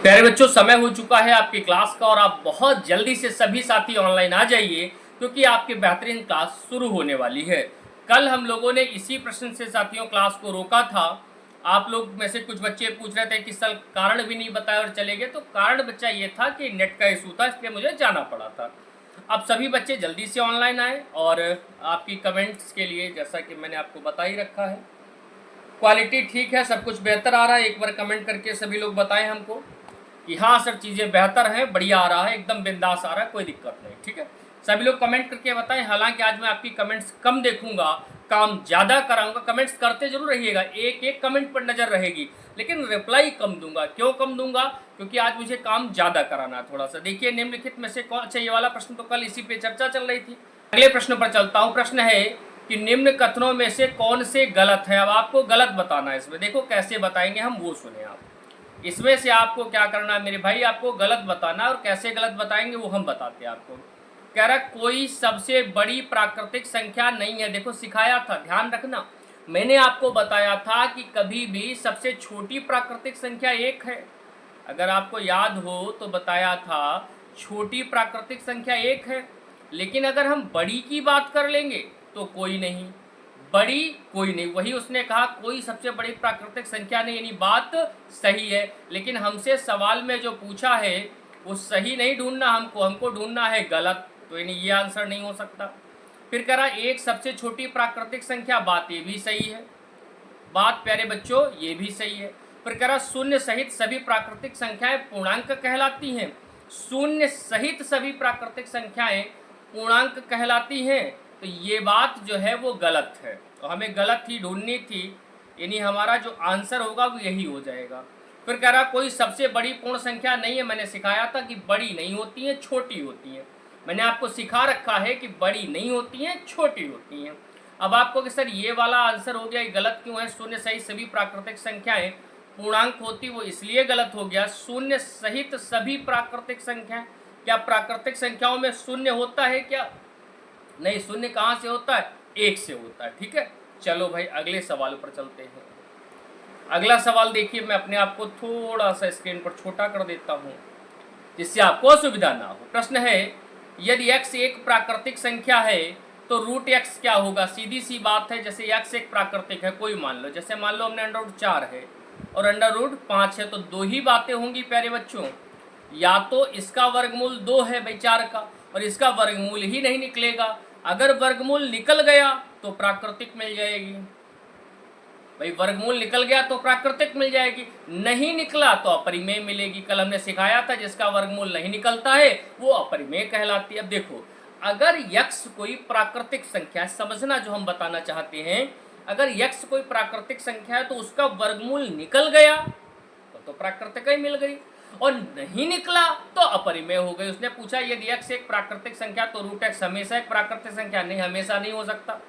प्यारे बच्चों, समय हो चुका है आपकी क्लास का और आप बहुत जल्दी से सभी साथी ऑनलाइन आ जाइए क्योंकि आपकी बेहतरीन क्लास शुरू होने वाली है। कल हम लोगों ने इसी प्रश्न से साथियों क्लास को रोका था। आप लोग में से कुछ बच्चे पूछ रहे थे कि सर कारण भी नहीं बताया और चले गए। तो कारण बच्चा ये था कि नेट का इशू था, इसलिए मुझे जाना पड़ा था। अब सभी बच्चे जल्दी से ऑनलाइन आए और आपकी कमेंट्स के लिए जैसा कि मैंने आपको बता ही रखा है, क्वालिटी ठीक है, सब कुछ बेहतर आ रहा है। एक बार कमेंट करके सभी लोग बताएं हमको कि हाँ सर चीज़ें बेहतर हैं, बढ़िया आ रहा है, एकदम बिंदास आ रहा है, कोई दिक्कत नहीं। ठीक है, सभी लोग कमेंट करके बताएं। हालांकि आज मैं आपकी कमेंट्स कम देखूंगा, काम ज़्यादा कराऊंगा। कमेंट्स करते जरूर रहिएगा, एक एक कमेंट पर नज़र रहेगी, लेकिन रिप्लाई कम दूंगा। क्यों कम दूंगा? क्योंकि आज मुझे काम ज़्यादा कराना है थोड़ा सा। देखिए निम्नलिखित में से कौन, अच्छा ये वाला प्रश्न तो कल इसी पे चर्चा चल रही थी। अगले प्रश्न पर चलता हूँ। प्रश्न है कि निम्न कथनों में से कौन से गलत है। अब आपको गलत बताना है। इसमें देखो कैसे बताएंगे हम, वो सुने आप। इसमें से आपको क्या करना है मेरे भाई, आपको गलत बताना है और कैसे गलत बताएंगे वो हम बताते हैं आपको। कह रहा कोई सबसे बड़ी प्राकृतिक संख्या नहीं है। देखो सिखाया था, ध्यान रखना, मैंने आपको बताया था कि कभी भी सबसे छोटी प्राकृतिक संख्या एक है। अगर आपको याद हो तो बताया था छोटी प्राकृतिक संख्या एक है, लेकिन अगर हम बड़ी की बात कर लेंगे तो कोई नहीं, बड़ी कोई नहीं। वही उसने कहा कोई सबसे बड़ी प्राकृतिक संख्या नहीं, यानी बात सही है। लेकिन हमसे सवाल में जो पूछा है वो सही नहीं ढूंढना, हमको ढूंढना है गलत। तो यानी ये आंसर नहीं हो सकता। फिर कह रहा एक सबसे छोटी प्राकृतिक संख्या, बात ये भी सही है, बात प्यारे बच्चों ये भी सही है। फिर कह रहा शून्य सहित सभी प्राकृतिक संख्याएं पूर्णांक कहलाती हैं। शून्य सहित सभी प्राकृतिक संख्याएं पूर्णांक कहलाती हैं, तो ये बात जो है वो गलत है। तो हमें गलत ही ढूंढनी थी, यानी हमारा जो आंसर होगा वो यही हो जाएगा। फिर कह रहा कोई सबसे बड़ी पूर्ण संख्या नहीं है। मैंने सिखाया था कि बड़ी नहीं होती हैं, छोटी होती हैं। मैंने आपको सिखा रखा है कि बड़ी नहीं होती हैं, छोटी होती हैं। अब आपको कि सर ये वाला आंसर हो गया, ये गलत क्यों है? शून्य सहित सभी प्राकृतिक संख्याएं पूर्णांक होती, वो इसलिए गलत हो गया। शून्य सहित सभी प्राकृतिक संख्याएं, क्या प्राकृतिक संख्याओं में शून्य होता है क्या? नहीं, शून्य कहाँ से होता है? एक से होता है। ठीक है, चलो भाई अगले सवाल पर चलते हैं। अगला सवाल देखिए, मैं अपने आप को थोड़ा सा स्क्रीन पर छोटा कर देता हूँ जिससे आपको असुविधा ना हो। प्रश्न है यदि x एक प्राकृतिक संख्या है तो रूट x क्या होगा? सीधी सी बात है, जैसे x एक प्राकृतिक है, कोई मान लो, जैसे मान लो हमने अंडर रूट 4 है और अंडर रूट 5 है, तो दो ही बातें होंगी प्यारे बच्चों। या तो इसका वर्गमूल 2 है भाई 4 का, और इसका वर्गमूल ही नहीं निकलेगा। अगर वर्गमूल निकल गया तो प्राकृतिक मिल जाएगी भाई, वर्गमूल निकल गया तो प्राकृतिक मिल जाएगी, नहीं निकला तो अपरिमेय मिलेगी। कल हमने सिखाया था जिसका वर्गमूल नहीं निकलता है वो अपरिमेय कहलाती है। अब देखो, अगर यक्ष कोई प्राकृतिक संख्या है, समझना जो हम बताना चाहते हैं, अगर यक्ष कोई प्राकृतिक संख्या है तो उसका वर्गमूल निकल गया तो प्राकृतिक ही मिल गई, और नहीं निकला तो अपरिमेय हो गई। उसने पूछा यदि x एक प्राकृतिक संख्या तो रूट x हमेशा एक प्राकृतिक संख्या? नहीं, हमेशा नहीं हो सकता।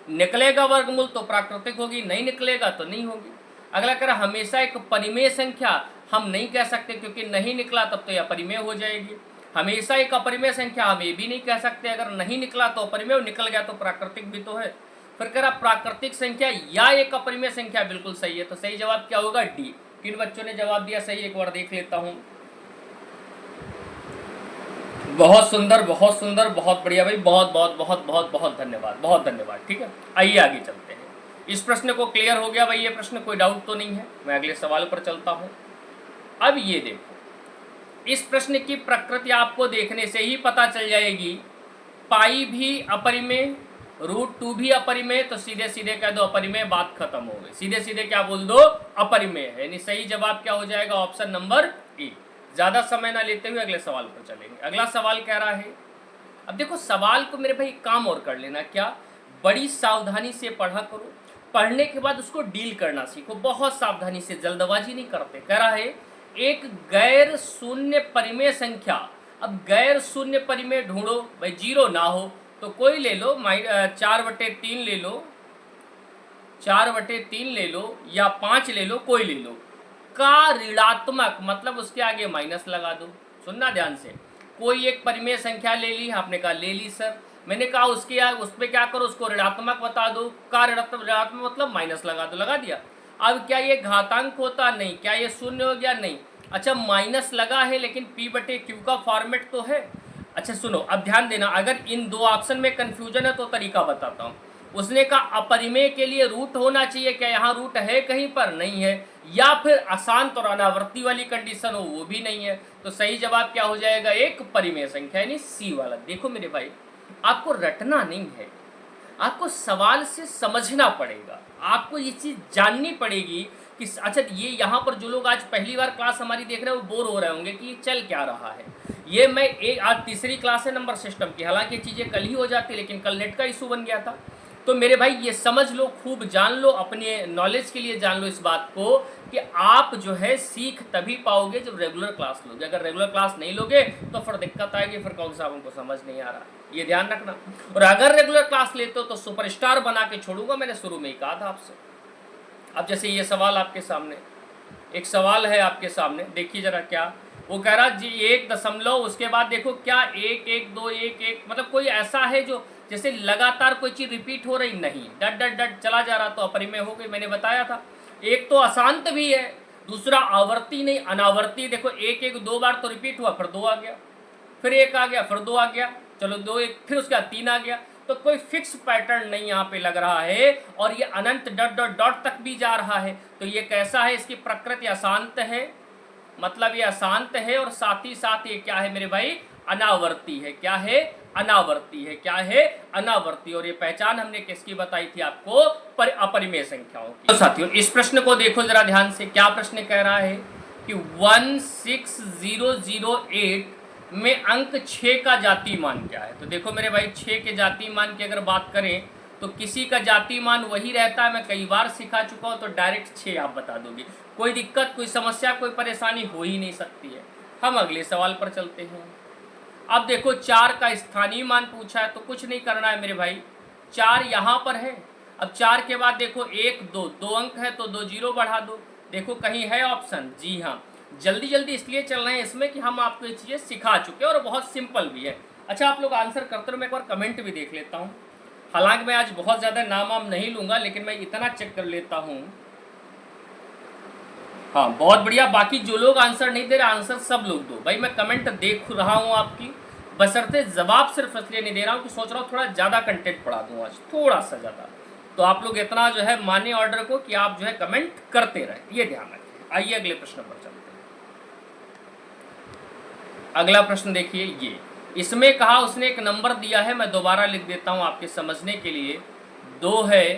निकलेगा वर्गमूल तो प्राकृतिक होगी, नहीं निकलेगा तो नहीं होगी। अगला कह रहा हमेशा एक परिमेय संख्या, हम नहीं कह सकते क्योंकि नहीं निकला तब तो यह अपरिमेय हो जाएगी। हमेशा एक अपरिमेय संख्या हम ये भी नहीं कह सकते, अगर नहीं निकला तो अपरिमेय, निकल गया तो प्राकृतिक भी तो है। फिर कह रहा प्राकृतिक संख्या या एक अपरिमेय संख्या, बिल्कुल सही है। तो सही जवाब क्या होगा? डी। किन बच्चों ने जवाब दिया सही, एक बार देख लेता हूं। बहुत सुंदर, बहुत सुंदर, बहुत बढ़िया भाई, बहुत बहुत बहुत बहुत बहुत धन्यवाद, बहुत धन्यवाद। ठीक है, आइए आगे चलते हैं। इस प्रश्न को क्लियर हो गया भाई, ये प्रश्न कोई डाउट तो नहीं है। मैं अगले सवाल पर चलता हूं। अब ये देखो, इस प्रश्न की प्रकृति आपको देखने से ही पता चल जाएगी। पाई भी अपरिमेय, रूट 2 भी अपरिमेय, तो सीधे सीधे कह दो अपरिमेय, बात खत्म हो गई। सीधे सीधे क्या बोल दो? अपरिमेय है। यानी सही जवाब क्या हो जाएगा? Option number A. ज्यादा समय ना लेते हुए अगले सवाल पर चलेंगे। अगला सवाल कह रहा है, अब देखो सवाल को मेरे भाई काम और कर लेना, क्या बड़ी सावधानी से पढ़ा करो, पढ़ने के बाद उसको डील करना सीखो, बहुत सावधानी से, जल्दबाजी नहीं करते। कह रहा है एक गैर शून्य परिमेय संख्या। अब गैर शून्य परिमेय ढूंढो भाई, जीरो ना हो तो कोई ले लो, 4/3 ले लो, 4/3 ले लो या 5 ले लो, कोई ले लो, का ऋणात्मक, मतलब उसके आगे माइनस लगा दो। सुनना ध्यान से, कोई एक परिमेय संख्या ले ली, आपने कहा ले ली सर, मैंने कहा उसके उस पर क्या करो, उसको ऋणात्मक बता दो, का ऋणात्मक मतलब माइनस लगा दो, लगा दिया। अब क्या ये घातांक होता? नहीं। क्या ये शून्य हो गया? नहीं। अच्छा माइनस लगा है लेकिन P बटे Q का फॉर्मेट तो है। अच्छा सुनो, अब ध्यान देना, अगर इन दो ऑप्शन में कन्फ्यूजन है तो तरीका बताता हूँ। उसने कहा अपरिमेय के लिए रूट होना चाहिए, क्या यहाँ रूट है कहीं पर? नहीं है। या फिर अशांत और अनावर्ती वाली कंडीशन हो, वो भी नहीं है। तो सही जवाब क्या हो जाएगा? एक परिमेय संख्या यानी सी वाला। देखो मेरे भाई, आपको रटना नहीं है, आपको सवाल से समझना पड़ेगा, आपको ये चीज़ जाननी पड़ेगी कि अच्छा ये यहाँ पर जो लोग आज पहली बार क्लास हमारी देख रहे हैं वो बोर हो रहे होंगे कि ये चल क्या रहा है। ये मैं एक आज तीसरी क्लास है नंबर सिस्टम की, हालांकि ये चीज़ें कल ही हो जाती लेकिन कल नेट का इशू बन गया था। तो मेरे भाई ये समझ लो, खूब जान लो, अपने नॉलेज के लिए जान लो इस बात को कि आप जो है सीख तभी पाओगे जब रेगुलर क्लास लोगे। अगर रेगुलर क्लास नहीं लोगे तो फिर दिक्कत आएगी, फिर कौन साहब हमको समझ नहीं आ रहा, ये ध्यान रखना। और अगर रेगुलर क्लास लेते हो तो सुपरस्टार बना के छोड़ूंगा, मैंने शुरू में ही कहा था आपसे। अब जैसे ये सवाल आपके सामने, एक सवाल है आपके सामने, देखिए जरा क्या वो कह रहा जी 1 उसके बाद देखो क्या 1 1 2 1 1, मतलब कोई ऐसा है जो जैसे लगातार कोई चीज़ रिपीट हो रही नहीं, डट डट डट चला जा रहा, तो अपरिमेय हो गई। मैंने बताया था। एक तो अशांत भी है, दूसरा आवर्ती नहीं अनावर्ती। देखो 1 1 2 बार तो रिपीट हुआ, फिर 2 आ गया, फिर 1 आ गया, फिर 2 आ गया, चलो 2 1, फिर उसके बाद 3 आ गया। तो कोई फिक्स पैटर्न नहीं यहाँ पे लग रहा है, और ये अनंत डॉट डॉट डॉट तक भी जा रहा है। तो ये कैसा है? इसकी प्रकृति अशांत है, मतलब ये अशांत है, और साथ ही साथ ये क्या है मेरे भाई? अनावर्ती है। क्या है? अनावर्ती है। क्या है? अनावर्ती। और ये पहचान हमने किसकी बताई थी आपको? अपरिमेय संख्याओं की। तो साथियों इस प्रश्न को देखो जरा ध्यान से, क्या प्रश्न कह रहा है कि 16008 में अंक 6 का जाति मान क्या है? तो देखो मेरे भाई 6 के जाति मान की अगर बात करें तो किसी का जाति मान वही रहता है, मैं कई बार सिखा चुका हूँ, तो डायरेक्ट 6 आप बता दोगे, कोई दिक्कत, कोई समस्या, कोई परेशानी हो ही नहीं सकती है। हम अगले सवाल पर चलते हैं। अब देखो 4 का स्थानीय मान पूछा है, तो कुछ नहीं करना है मेरे भाई, 4 यहाँ पर है। अब 4 के बाद देखो 1 2 2 अंक है तो 2 जीरो बढ़ा दो। देखो कहीं है ऑप्शन? जी हाँ, जल्दी जल्दी इसलिए चल रहे हैं इसमें कि हम आपको ये चीज़ें सिखा चुके हैं और बहुत सिंपल भी है। अच्छा आप लोग आंसर करते रहो, मैं एक बार कमेंट भी देख लेता हूँ। हालांकि मैं आज बहुत ज़्यादा नाम वाम नहीं लूँगा, लेकिन मैं इतना चेक कर लेता हूँ। हाँ बहुत बढ़िया। बाकी जो लोग आंसर नहीं दे रहे, आंसर सब लोग दो भाई, मैं कमेंट देख रहा हूँ आपकी, बशर्ते जवाब सिर्फ इसलिए नहीं दे रहा हूँ कि सोच रहा हूँ थोड़ा ज़्यादा कंटेंट पढ़ा दूँ आज, थोड़ा सा ज़्यादा। तो आप लोग इतना जो है माने ऑर्डर को कि आप जो है कमेंट करते रहें, ये ध्यान रखें। आइए अगले प्रश्न पर चलते हैं। अगला प्रश्न देखिए, ये इसमें कहा उसने एक नंबर दिया है, मैं दोबारा लिख देता हूँ आपके समझने के लिए। 2 है,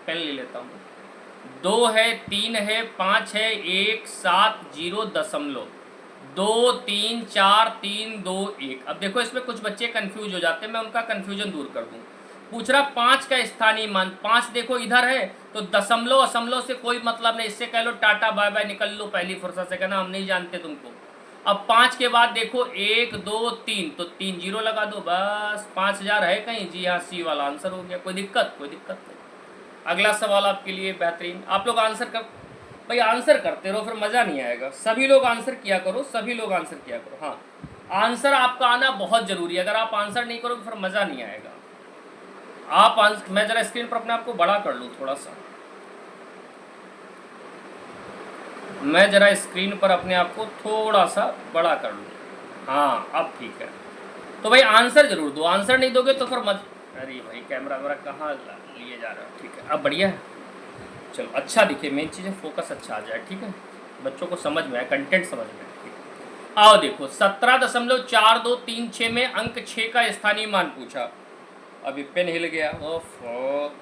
पेन ले लेता हूँ, 2 है, 3 है, 5 है, 1 7 0 दशमलव 2 3 4 3 2 1। अब देखो इसमें कुछ बच्चे कंफ्यूज हो जाते हैं, मैं उनका कंफ्यूजन दूर कर दूँ। पूछ रहा 5 का स्थानीय मान, 5 देखो इधर है, तो दशमलव असमलव से कोई मतलब नहीं, इससे कह लो टाटा बाय बाय, निकल लो पहली फुर्सत से, कहना हम नहीं जानते तुमको। अब 5 के बाद देखो 1 2 3, तो 3 जीरो लगा दो, बस 5000 है कहीं? जी हाँ, सी वाला आंसर हो गया। कोई दिक्कत? कोई दिक्कत नहीं। अगला सवाल आपके लिए बेहतरीन, आप लोग आंसर कर भाई, आंसर करते रहो, फिर मज़ा नहीं आएगा। सभी लोग आंसर किया करो, सभी लोग आंसर किया करो। हाँ आंसर आपका आना बहुत ज़रूरी है, अगर आप आंसर नहीं करोगे फिर मज़ा नहीं आएगा। आप आंसर, मैं ज़रा स्क्रीन पर अपने आप को बड़ा कर लूँ थोड़ा सा, मैं ज़रा स्क्रीन पर अपने आप को थोड़ा सा बड़ा कर लूँ। हाँ अब ठीक है। तो भाई आंसर जरूर दो, आंसर नहीं दोगे तो फिर मत, अरे भाई कैमरा वगैरह कहाँ लिए जा रहा है? ठीक है अब बढ़िया है, चलो अच्छा दिखे, मेन चीज़ है फोकस अच्छा आ जाए, ठीक है, बच्चों को समझ में आए, कंटेंट समझ में आए। ठीक है आओ देखो 17.4236 में अंक 6 का स्थानीय मान पूछा। अभी पेन हिल गया, ओफो।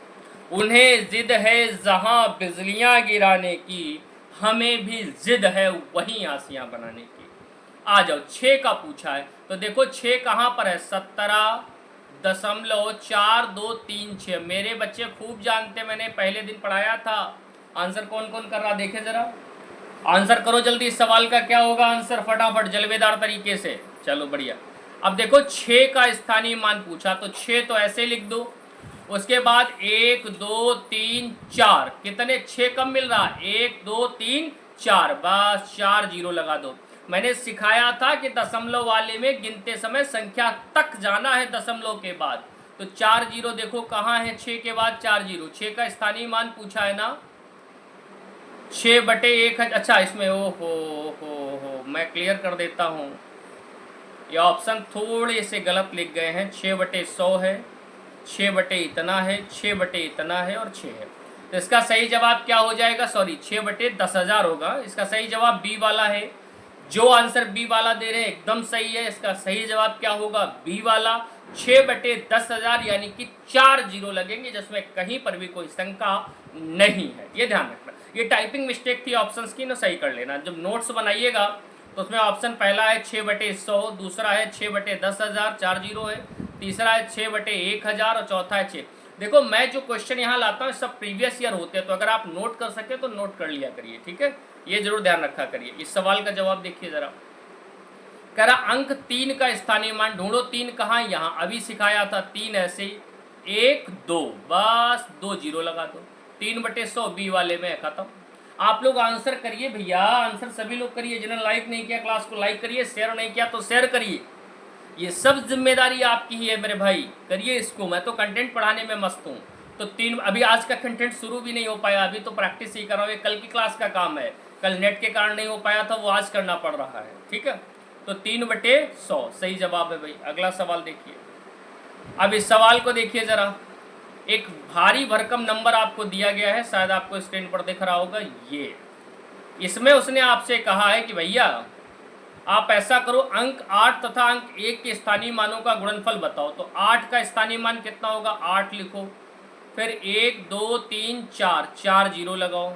उन्हें जिद है जहाँ बिजलियाँ गिराने की, हमें भी जिद है वहीं आसियाँ बनाने की। आ जाओ 6 का पूछा है, तो देखो 6 कहाँ पर है? 17.4236। मेरे बच्चे खूब जानते, मैंने पहले दिन पढ़ाया था। आंसर कौन कौन कर रहा देखे जरा, आंसर करो जल्दी। इस सवाल का क्या होगा आंसर? फटाफट जलवेदार तरीके से, चलो बढ़िया। अब देखो 6 का स्थानीय मान पूछा, तो 6 तो ऐसे लिख दो, उसके बाद 1 2 3 4, कितने 6 कम मिल रहा? 1 2 3 4, बस 4 जीरो लगा दो। मैंने सिखाया था कि दशमलव वाले में गिनते समय संख्या तक जाना है दशमलव के बाद, तो 4 जीरो देखो कहाँ है? 6 के बाद 4 जीरो, 6 का स्थानीय मान पूछा है ना, 6/1, अच्छा इसमें ओ हो मैं क्लियर कर देता हूँ। ये ऑप्शन थोड़े से गलत लिख गए हैं। 6/100 है, 6 इतना है, 6 इतना है और 6 है। तो इसका सही जवाब क्या हो जाएगा? सॉरी, 6/10,000 होगा। इसका सही जवाब बी वाला है। जो आंसर बी वाला दे रहे हैं एकदम सही है। इसका सही जवाब क्या होगा? बी वाला 6/10,000, यानी कि 4 जीरो लगेंगे, जिसमें कहीं पर भी कोई शंका नहीं है। ये ध्यान रखना। ये टाइपिंग मिस्टेक थी ऑप्शंस की ना, सही कर लेना। जब नोट्स बनाइएगा तो उसमें ऑप्शन पहला है 6/100, दूसरा है 6/10,000, 4 जीरो है, तीसरा है 6/1000 और चौथा है 6। देखो, मैं जो क्वेश्चन यहाँ लाता हूँ सब प्रीवियस ईयर होते हैं, तो अगर आप नोट कर सके तो नोट कर लिया करिए, ठीक है। ये जरूर ध्यान रखा करिए। इस सवाल का जवाब देखिए जरा। कह रहा अंक 3 का स्थानीय मान ढूंढो। 3 कहाँ? यहाँ अभी सिखाया था। 3 ऐसे 1 2, बस 2 जीरो लगा दो। 3/100 बी वाले में खत्म। आप लोग आंसर करिए भैया, आंसर सभी लोग करिए। जिन्होंने लाइक नहीं किया क्लास को लाइक करिए, शेयर नहीं किया तो शेयर करिए। ये सब जिम्मेदारी आपकी ही है मेरे भाई, करिए इसको। मैं तो कंटेंट पढ़ाने में मस्त हूँ। तो 3, अभी आज का कंटेंट शुरू भी नहीं हो पाया, अभी तो प्रैक्टिस ही कर रहा हूँ। ये कल की क्लास का काम है, कल नेट के कारण नहीं हो पाया था, वो आज करना पड़ रहा है, ठीक है। तो 3/100 सही जवाब है भाई। अगला सवाल देखिए। अब इस सवाल को देखिए जरा। एक भारी भरकम नंबर आपको दिया गया है, शायद आपको स्क्रीन पर दिख रहा होगा। ये इसमें उसने आपसे कहा है कि भैया आप ऐसा करो, अंक 8 तथा अंक 1 के स्थानीय मानों का गुणनफल बताओ। तो 8 का स्थानीय मान कितना होगा? 8 लिखो, फिर 1 2 3 4, 4 जीरो लगाओ।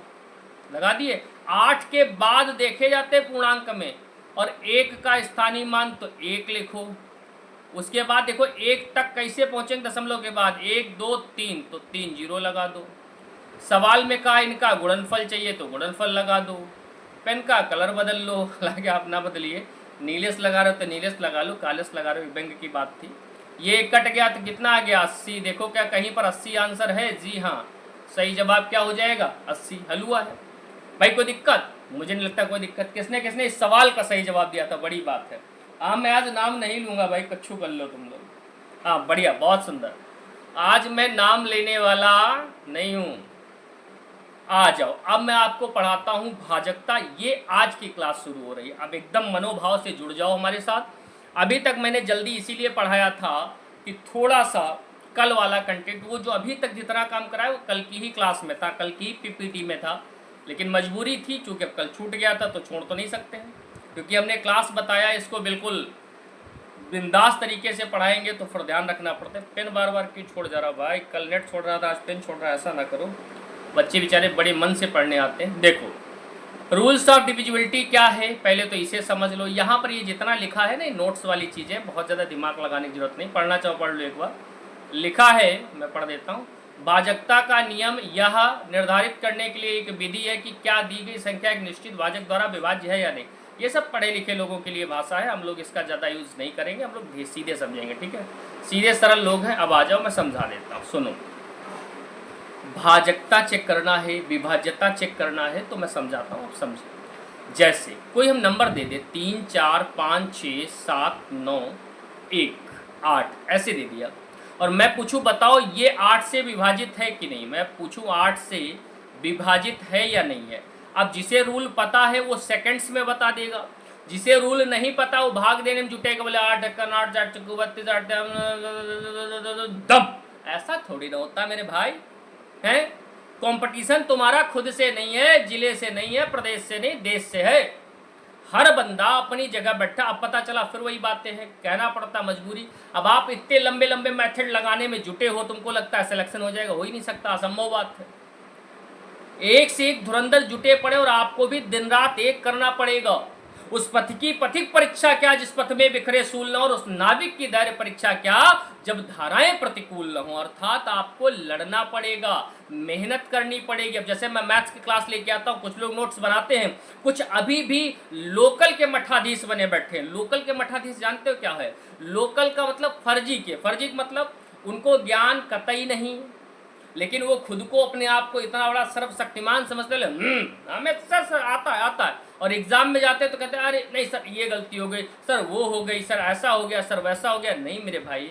लगा दिए। 8 के बाद देखे जाते पूर्णांक में, और 1 का स्थानीय मान तो 1 लिखो। उसके बाद देखो 1 तक कैसे पहुंचेंगे दशमलव के बाद? 1 2 3, तो 3 जीरो लगा दो। सवाल में कहा इनका गुणनफल चाहिए, तो गुणनफल लगा दो। पेन का कलर बदल लो, हालांकि आप ना बदलिए। नीलेश लगा रहे हो तो नीलेश लगा लो, कालेश लगा रहे हो व्यंग की बात थी। ये कट गया तो कितना आ गया? 80। देखो क्या कहीं पर 80 आंसर है? जी हाँ, सही जवाब क्या हो जाएगा? 80। हलुआ है भाई। कोई दिक्कत? मुझे नहीं लगता कोई दिक्कत। किसने किसने इस सवाल का सही जवाब दिया था? बड़ी बात है। हाँ, मैं आज नाम नहीं लूँगा भाई, कच्छू कर लो तुम लोग। हाँ बढ़िया, बहुत सुंदर। आज मैं नाम लेने वाला नहीं हूँ। आ जाओ, अब मैं आपको पढ़ाता हूँ भाजकता। ये आज की क्लास शुरू हो रही है, अब एकदम मनोभाव से जुड़ जाओ हमारे साथ। अभी तक मैंने जल्दी इसीलिए पढ़ाया था कि थोड़ा सा कल वाला कंटेंट, वो जो अभी तक जितना काम कराया वो कल की ही क्लास में था, कल की ही पीपीटी में था। लेकिन मजबूरी थी, चूँकि अब कल छूट गया था तो छोड़ तो नहीं सकते हैं, क्योंकि हमने क्लास बताया इसको बिल्कुल बिंदास तरीके से पढ़ाएंगे तो फिर ध्यान रखना पड़ता है। पेन बार बार क्यों छोड़ जा रहा भाई? कल नेट छोड़ रहा था, आज पेन छोड़ रहा है, ऐसा ना करो। बच्चे बेचारे बड़े मन से पढ़ने आते हैं। देखो, रूल्स ऑफ डिविजिबिलिटी क्या है, पहले तो इसे समझ लो। यहाँ पर ये जितना लिखा है ना, नोट्स वाली चीज़ें, बहुत ज़्यादा दिमाग लगाने की जरूरत नहीं, पढ़ना चाहो पढ़ लो एक बार। लिखा है, मैं पढ़ देता हूँ। भाजकता का नियम यह निर्धारित करने के लिए एक विधि है कि क्या दी गई संख्या एक निश्चित भाजक द्वारा विभाज्य है या नहीं। ये सब पढ़े लिखे लोगों के लिए भाषा है, हम लोग इसका ज़्यादा यूज़ नहीं करेंगे, हम लोग सीधे समझेंगे, ठीक है। सीधे सरल लोग हैं। अब आ जाओ, मैं समझा देता हूँ, सुनो। भाजकता चेक करना है, विभाज्यता चेक करना है, तो मैं समझाता हूँ, आप समझे। जैसे कोई हम नंबर दे दे 3 4 5 6 7 9 1 8 ऐसे दे दिया, और मैं पूछूं बताओ ये 8 से विभाजित है कि नहीं। मैं पूछूं 8 से विभाजित है या नहीं है। अब जिसे रूल पता है वो सेकंड्स में बता देगा, जिसे रूल नहीं पता वो भाग देने में जुटेगा, बोले 8 ढक्कन 8 4 चक्कू 32 8 दम। ऐसा थोड़ी ना होता मेरे भाई, है। कंपटीशन तुम्हारा खुद से नहीं है, जिले से नहीं है, प्रदेश से नहीं, देश से है। हर बंदा अपनी जगह बैठा। अब पता चला, फिर वही बातें हैं, कहना पड़ता मजबूरी। अब आप इतने लंबे लंबे मेथड लगाने में जुटे हो, तुमको लगता है सिलेक्शन हो जाएगा, हो ही नहीं सकता, असंभव बात है। एक से एक धुरंधर जुटे पड़े और आपको भी दिन रात एक करना पड़ेगा। उस पथ की पथिक परीक्षा क्या जिस पथ में बिखरे सूल न हो, और उस नाविक की धैर्य परीक्षा क्या जब धाराएं प्रतिकूल न हो। अर्थात आपको लड़ना पड़ेगा, मेहनत करनी पड़ेगी। अब जैसे मैं मैथ्स की क्लास लेके आता हूँ, कुछ लोग नोट्स बनाते हैं, कुछ अभी भी लोकल के मठाधीश बने बैठे हैं। लोकल के मठाधीश जानते हो क्या है? लोकल का मतलब फर्जी के, फर्जी मतलब उनको ज्ञान कतई नहीं, लेकिन वो खुद को अपने आप को इतना बड़ा सर्वशक्तिमान समझते ले, हमें सर आता है, और एग्जाम में जाते तो कहते हैं अरे नहीं सर ये गलती हो गई, सर वो हो गई, सर ऐसा हो गया, सर वैसा हो गया। नहीं मेरे भाई,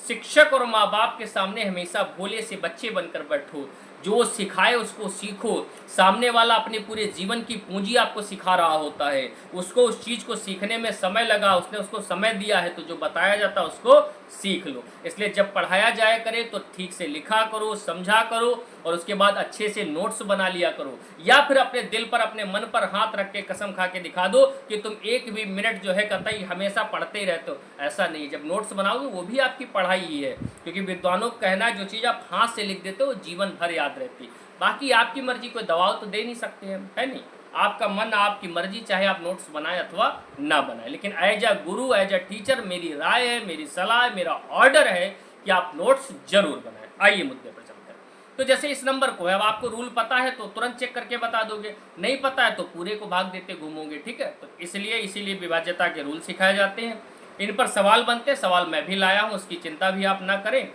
शिक्षक और माँ बाप के सामने हमेशा भोले से बच्चे बनकर बैठो। जो वो सिखाए उसको सीखो। सामने वाला अपने पूरे जीवन की पूंजी आपको सिखा रहा होता है, उसको उस चीज़ को सीखने में समय लगा, उसने उसको समय दिया है, तो जो बताया जाता है उसको सीख लो। इसलिए जब पढ़ाया जाए करे तो ठीक से लिखा करो, समझा करो, और उसके बाद अच्छे से नोट्स बना लिया करो, या फिर अपने दिल पर अपने मन पर हाथ रख के कसम खा के दिखा दो कि तुम एक भी मिनट जो है कतई हमेशा पढ़ते ही रहते हो। ऐसा नहीं, जब नोट्स बनाओगे वो भी आपकी पढ़ाई ही है, क्योंकि विद्वानों का कहना है जो चीज़ आप हाथ से लिख देते हो जीवन भर याद रहती। बाकी आपकी मर्जी, कोई दबाव तो दे नहीं सकते हम, है नहीं, आपका मन आपकी मर्जी, चाहे आप नोट्स बनाएं अथवा ना बनाएं। लेकिन as a Guru, as a teacher मेरी राय है, मेरी सलाह है, मेरा ऑर्डर है कि आप नोट्स जरूर बनाएं। आइए मुद्दे पर चलते हैं। तो जैसे इस नंबर को है, अब आपको रूल पता है तो तुरंत चेक करके बता दोगे, नहीं पता है तो पूरे को भाग देते घूमोगे, ठीक है। तो इसीलिए विभाज्यता के रूल सिखाए जाते हैं। इन पर सवाल बनते हैं, सवाल मैं भी लाया हूँ, उसकी चिंता भी आप ना करें।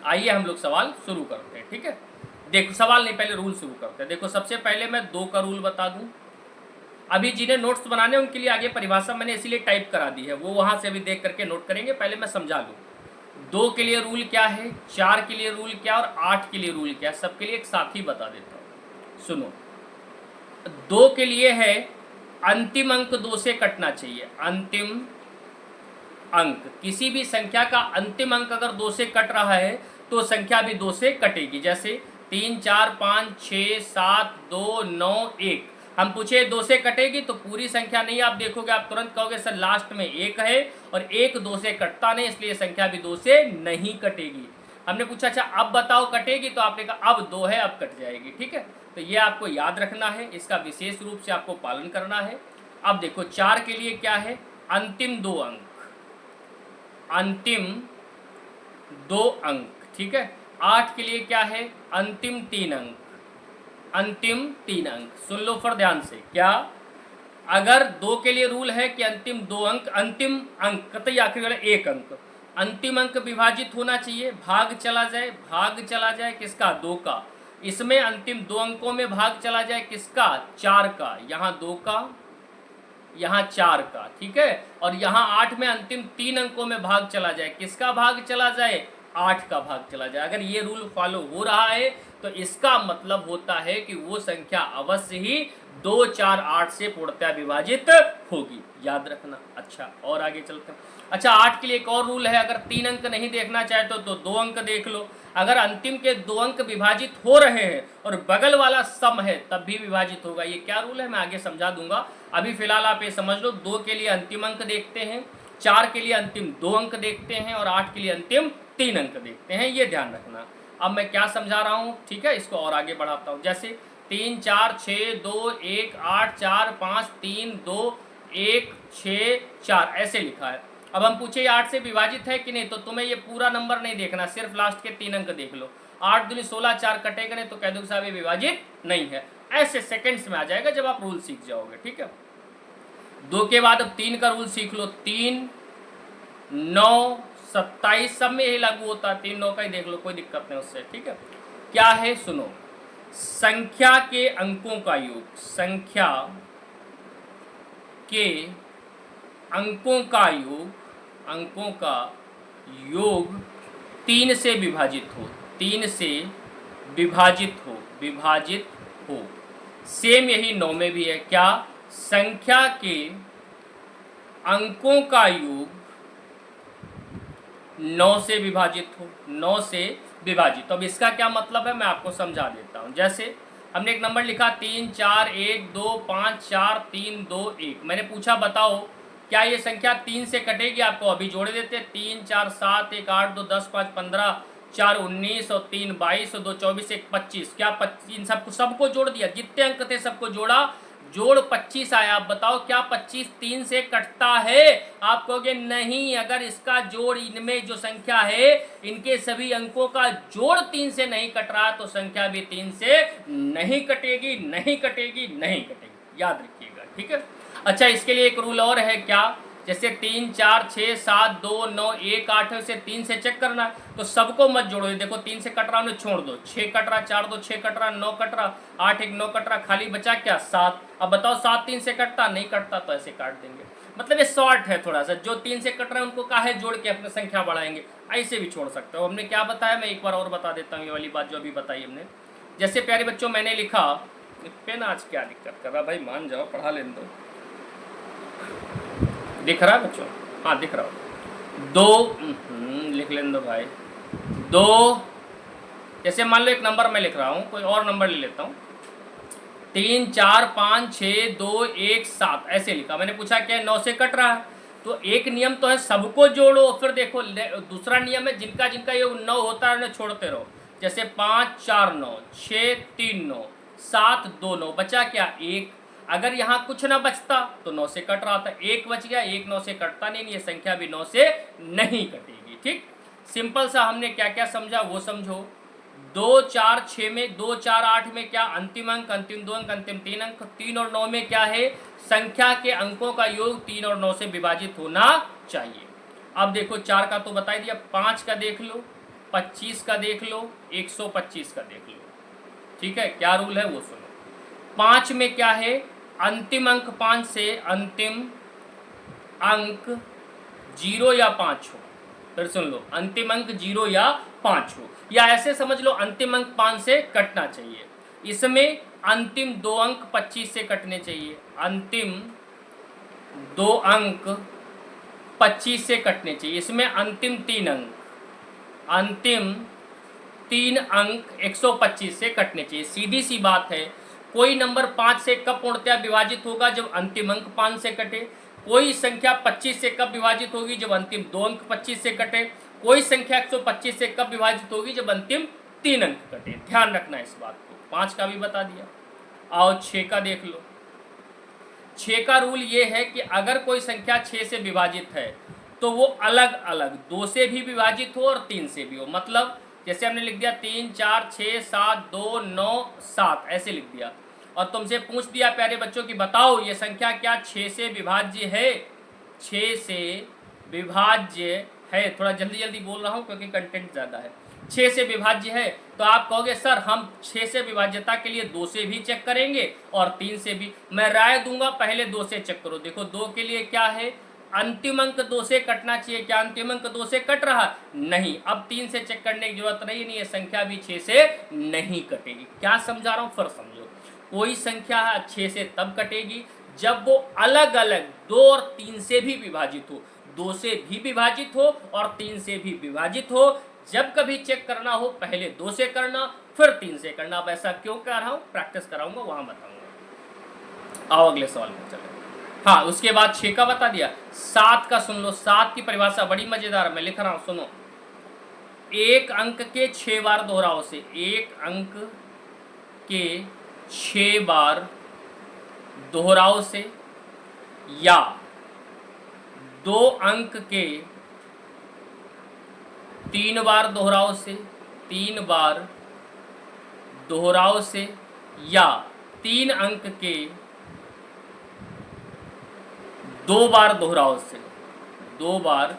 आइए हम लोग सवाल शुरू करते हैं, ठीक है। देखो सवाल नहीं, पहले रूल शुरू करते हैं। देखो सबसे पहले मैं 2 का रूल बता दूं। अभी जिन्हें नोट्स बनाने उनके लिए आगे परिभाषा मैंने इसीलिए टाइप करा दी है, वो वहां से अभी देख करके नोट करेंगे। पहले मैं समझा दूं 2 के लिए रूल क्या है, 4 के लिए रूल क्या और 8 के लिए रूल क्या है, सबके लिए एक साथ ही बता देता हूँ। सुनो, 2 के लिए है अंतिम अंक 2 से कटना चाहिए। अंतिम अंक, किसी भी संख्या का अंतिम अंक अगर 2 से कट रहा है तो संख्या भी 2 से कटेगी। जैसे 3, 4, 5, 6, 7, 2, 9, 1। हम पूछे 2 से कटेगी तो पूरी संख्या नहीं आप देखोगे, आप तुरंत कहोगे सर लास्ट में 1 है और 1 2 से कटता नहीं, इसलिए संख्या भी 2 से नहीं कटेगी। हमने पूछा अच्छा अब बताओ कटेगी, तो आपने कहा अब 2 है अब कट जाएगी, ठीक है। तो ये आपको याद रखना है, इसका विशेष रूप से आपको पालन करना है। अब देखो 4 के लिए क्या है, अंतिम 2 अंक, अंतिम 2 अंक, ठीक है। 8 के लिए क्या है, अंतिम 3 अंक, अंतिम 3 अंक। सुन लो फिर ध्यान से, क्या अगर 2 के लिए रूल है कि अंतिम 2 अंक, अंतिम अंक कतई आखिरी वाला 1 अंक, अंतिम अंक विभाजित होना चाहिए, भाग चला जाए, भाग चला जाए किसका, 2 का। इसमें अंतिम 2 अंकों में भाग चला जाए किसका, 4 का, यहाँ 2 का, यहाँ 4 का, ठीक है। और यहाँ 8 में अंतिम 3 अंकों में भाग चला जाए, किसका भाग चला जाए, 8 का भाग चला जाए। अगर ये रूल फॉलो हो रहा है तो इसका मतलब होता है कि वो संख्या अवश्य ही 2, 4, 8 से पूर्णतः विभाजित होगी, याद रखना। अच्छा और आगे चलते हैं। अच्छा 8 के लिए एक और रूल है, अगर 3 अंक नहीं देखना चाहते तो 2 अंक देख लो। अगर अंतिम के 2 अंक विभाजित हो रहे हैं और बगल वाला सम है तब भी विभाजित होगा। ये क्या रूल है मैं आगे समझा दूंगा, अभी फिलहाल आप ये समझ लो। 2 के लिए अंतिम अंक देखते हैं, 4 के लिए अंतिम 2 अंक देखते हैं और 8 के लिए अंतिम 3 अंक देखते हैं, ये ध्यान रखना। अब मैं क्या समझा रहा हूँ, ठीक है, इसको और आगे बढ़ाता हूँ। जैसे 3, 4, 6, 2, 1, 8, 4, 5, 3, 2, 1, 6, 4 ऐसे लिखा है। अब हम पूछे 8 से विभाजित है कि नहीं, तो तुम्हें ये पूरा नंबर नहीं देखना, सिर्फ लास्ट के 3 अंक देख लो। 8 दूनी 16, 4 कटेगा नहीं तो कह दो साहब ये विभाजित नहीं है। ऐसे सेकंड्स में आ जाएगा जब आप रूल सीख जाओगे, ठीक है। 2 के बाद अब 3 का रूल सीख लो। 3, 9, 27 सब में यही लागू होता है, 3, 9 का ही देख लो, कोई दिक्कत नहीं उससे, ठीक है। क्या है सुनो, संख्या के अंकों का योग, संख्या के अंकों का योग, अंकों का योग 3 से विभाजित हो, 3 से विभाजित हो, विभाजित हो। सेम यही 9 में भी है, क्या, संख्या के अंकों का योग 9 से विभाजित हो, 9 से विभाजित। तो अब इसका क्या मतलब है मैं आपको समझा देता हूँ। जैसे हमने एक नंबर लिखा 3, 4, 1, 2, 5, 4, 3, 2, 1। मैंने पूछा बताओ क्या ये संख्या 3 से कटेगी, आपको अभी जोड़ देते, 3, 4, 7, 1, 8, 2, 10, 5, 15, 4, 19 और 3, 22 और 2, 24, 1, 25। क्या 25 इन सबको जोड़ दिया, जितने अंक थे सबको जोड़ा, जोड़ 25 आया। आप बताओ क्या 25 3 से कटता है, आप कहोगे नहीं, अगर इसका जोड़ इनमें जो संख्या है इनके सभी अंकों का जोड़ 3 से नहीं कट रहा तो संख्या भी 3 से नहीं कटेगी, नहीं कटेगी, नहीं कटेगी, याद रखिएगा, ठीक है। अच्छा इसके लिए एक रूल और है, क्या, जैसे 3, 4, 6, 7, 2, 9, 1, 8 से 3 से चेक करना तो सबको मत जोड़ो। देखो 3 से कट रहा उन्हें छोड़ दो, 6 कट रहा, 4, 2, 6 कट रहा, 9 कट रहा, 8, 1, 9 कट रहा, खाली बचा क्या, 7। अब बताओ 7 3 से कटता नहीं, कटता तो ऐसे काट देंगे। मतलब ये शॉर्ट है थोड़ा सा, जो 3 से कट रहे हैं उनको काहे जोड़ के अपनी संख्या बढ़ाएंगे, ऐसे भी छोड़ सकते हो। हमने क्या बताया मैं एक बार और बता देता हूँ, ये वाली बात जो अभी बताई हमने। जैसे प्यारे बच्चों मैंने लिखा, पेन आज क्या दिक्कत कर रहा भाई, मान जाओ, पढ़ा लेने दो। दिख रहा है बच्चों? हाँ दिख रहा हो। दो लिख लेने दो भाई। दो, जैसे मान लो एक नंबर मैं लिख रहा हूँ, कोई और नंबर ले लेता हूँ, 3 4 5 6 2 1 7 ऐसे लिखा। मैंने पूछा क्या 9 से कट रहा है, तो एक नियम तो है सबको जोड़ो, फिर देखो दूसरा नियम है जिनका जिनका ये 9 होता है उन्हें छोड़ते रहो। जैसे 5 4 9, 6 3 9, 7 2 9, बचा क्या 1। अगर यहाँ कुछ ना बचता तो 9 से कट रहा था, 1 बच गया, 1 9 से कटता नहीं, ये संख्या भी 9 से नहीं कटेगी। ठीक, सिंपल सा हमने क्या क्या समझा वो समझो। 2 4 6 में, 2 4 8 में क्या अंतिम अंक, अंतिम 2 अंक, अंतिम 3 अंक। 3 और 9 में क्या है, संख्या के अंकों का योग 3 और 9 से विभाजित होना चाहिए। अब देखो 4 का तो बता दिया, 5 का देख लो, 25 का देख लो, 125 का देख लो। ठीक है, क्या रूल है वो सुनो। 5 में क्या है, अंतिम अंक 5 से अंतिम अंक 0 या 5 हो। फिर सुन लो, अंतिम अंक 0 या 5 हो, या ऐसे समझ लो अंतिम अंक 5 से कटना चाहिए। इसमें अंतिम 2 अंक 25 से कटने चाहिए, अंतिम 2 अंक 25 से कटने चाहिए। इसमें अंतिम 3 अंक, अंतिम 3 अंक 125 से कटने चाहिए। सीधी सी बात है, कोई नंबर 5 से कब पूर्णतया विभाजित होगा, जब अंतिम अंक 5 से कटे। कोई संख्या 25 से कब विभाजित होगी, जब अंतिम 2 अंक 25 से कटे। कोई संख्या 125 से कब विभाजित होगी, जब अंतिम 3 अंक कटे। ध्यान रखना इस बात को। 5 का भी बता दिया। आओ 6 का देख लो। 6 का रूल ये है कि अगर कोई संख्या 6 से विभाजित है तो वो अलग अलग 2 से भी विभाजित हो और 3 से भी हो। मतलब जैसे हमने लिख दिया 3 4 6 7 2 9 7 ऐसे लिख दिया, और तुमसे पूछ दिया प्यारे बच्चों कि बताओ ये संख्या क्या 6 से विभाज्य है? 6 से विभाज्य है। थोड़ा जल्दी जल्दी बोल रहा हूँ क्योंकि कंटेंट ज़्यादा है। 6 से विभाज्य है तो आप कहोगे सर हम 6 से विभाज्यता के लिए 2 से भी चेक करेंगे और 3 से भी। मैं राय दूंगा पहले 2 से चेक करो। देखो 2 के लिए क्या है, अंतिम अंक 2 से कटना चाहिए। क्या अंतिम अंक 2 से कट रहा? नहीं। अब 3 से चेक करने की जरूरत नहीं है, संख्या भी 6 से नहीं कटेगी। क्या समझा रहा हूँ फिर समझो। कोई संख्या 6 से तब कटेगी जब वो अलग अलग 2 और 3 से भी विभाजित हो, 2 से भी विभाजित हो और 3 से भी विभाजित हो। जब कभी चेक करना हो पहले 2 से करना फिर 3 से करना। अब ऐसा क्यों कर रहा हूँ, प्रैक्टिस कराऊंगा वहां बताऊंगा। आओ अगले सवाल में चले। हाँ, उसके बाद 6 का बता दिया। 7 का सुन लो। 7 की परिभाषा बड़ी मजेदार, मैं लिख रहा हूं सुनो। एक अंक के 6 बार दोहराव से, एक अंक के 6 बार दोहराव से, या 2 अंक के 3 बार दोहराव से, 3 बार दोहराव से, या 3 अंक के 2 बार दोहराव से, 2 बार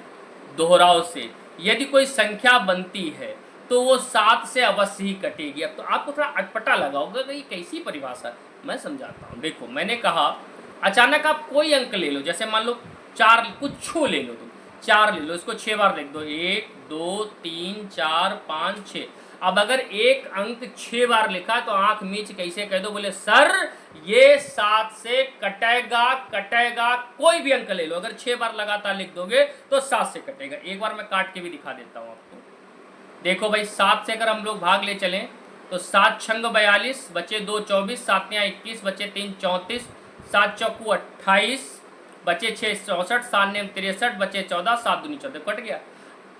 दोहराव से यदि कोई संख्या बनती है तो वो 7 से अवश्य ही कटेगी। अब तो आपको थोड़ा अटपटा लगा होगा कि ये कैसी परिभाषा, मैं समझाता हूँ। देखो मैंने कहा अचानक आप कोई अंक ले लो, जैसे मान लो 4, कुछ ले लो तुम, 4 ले लो, इसको 6 बार लिख दो, 1 2 3 4 5 6। अब अगर एक अंक 6 बार लिखा तो आंख मीच कैसे कह दो, बोले सर ये 7 से कटेगा कटेगा। कोई भी अंक ले लो, अगर 6 बार लगातार लिख दोगे तो 7 से कटेगा। एक बार मैं काट के भी दिखा देता हूँ आपको। देखो भाई 7 से अगर हम लोग भाग ले चलें तो 7 छंग 42, बचे 2 24, 7 21, बचे 3 34, 7 चौकू 28, बचे 6 64, 7 63, बचे 14, 7 दूनी 14, कट गया।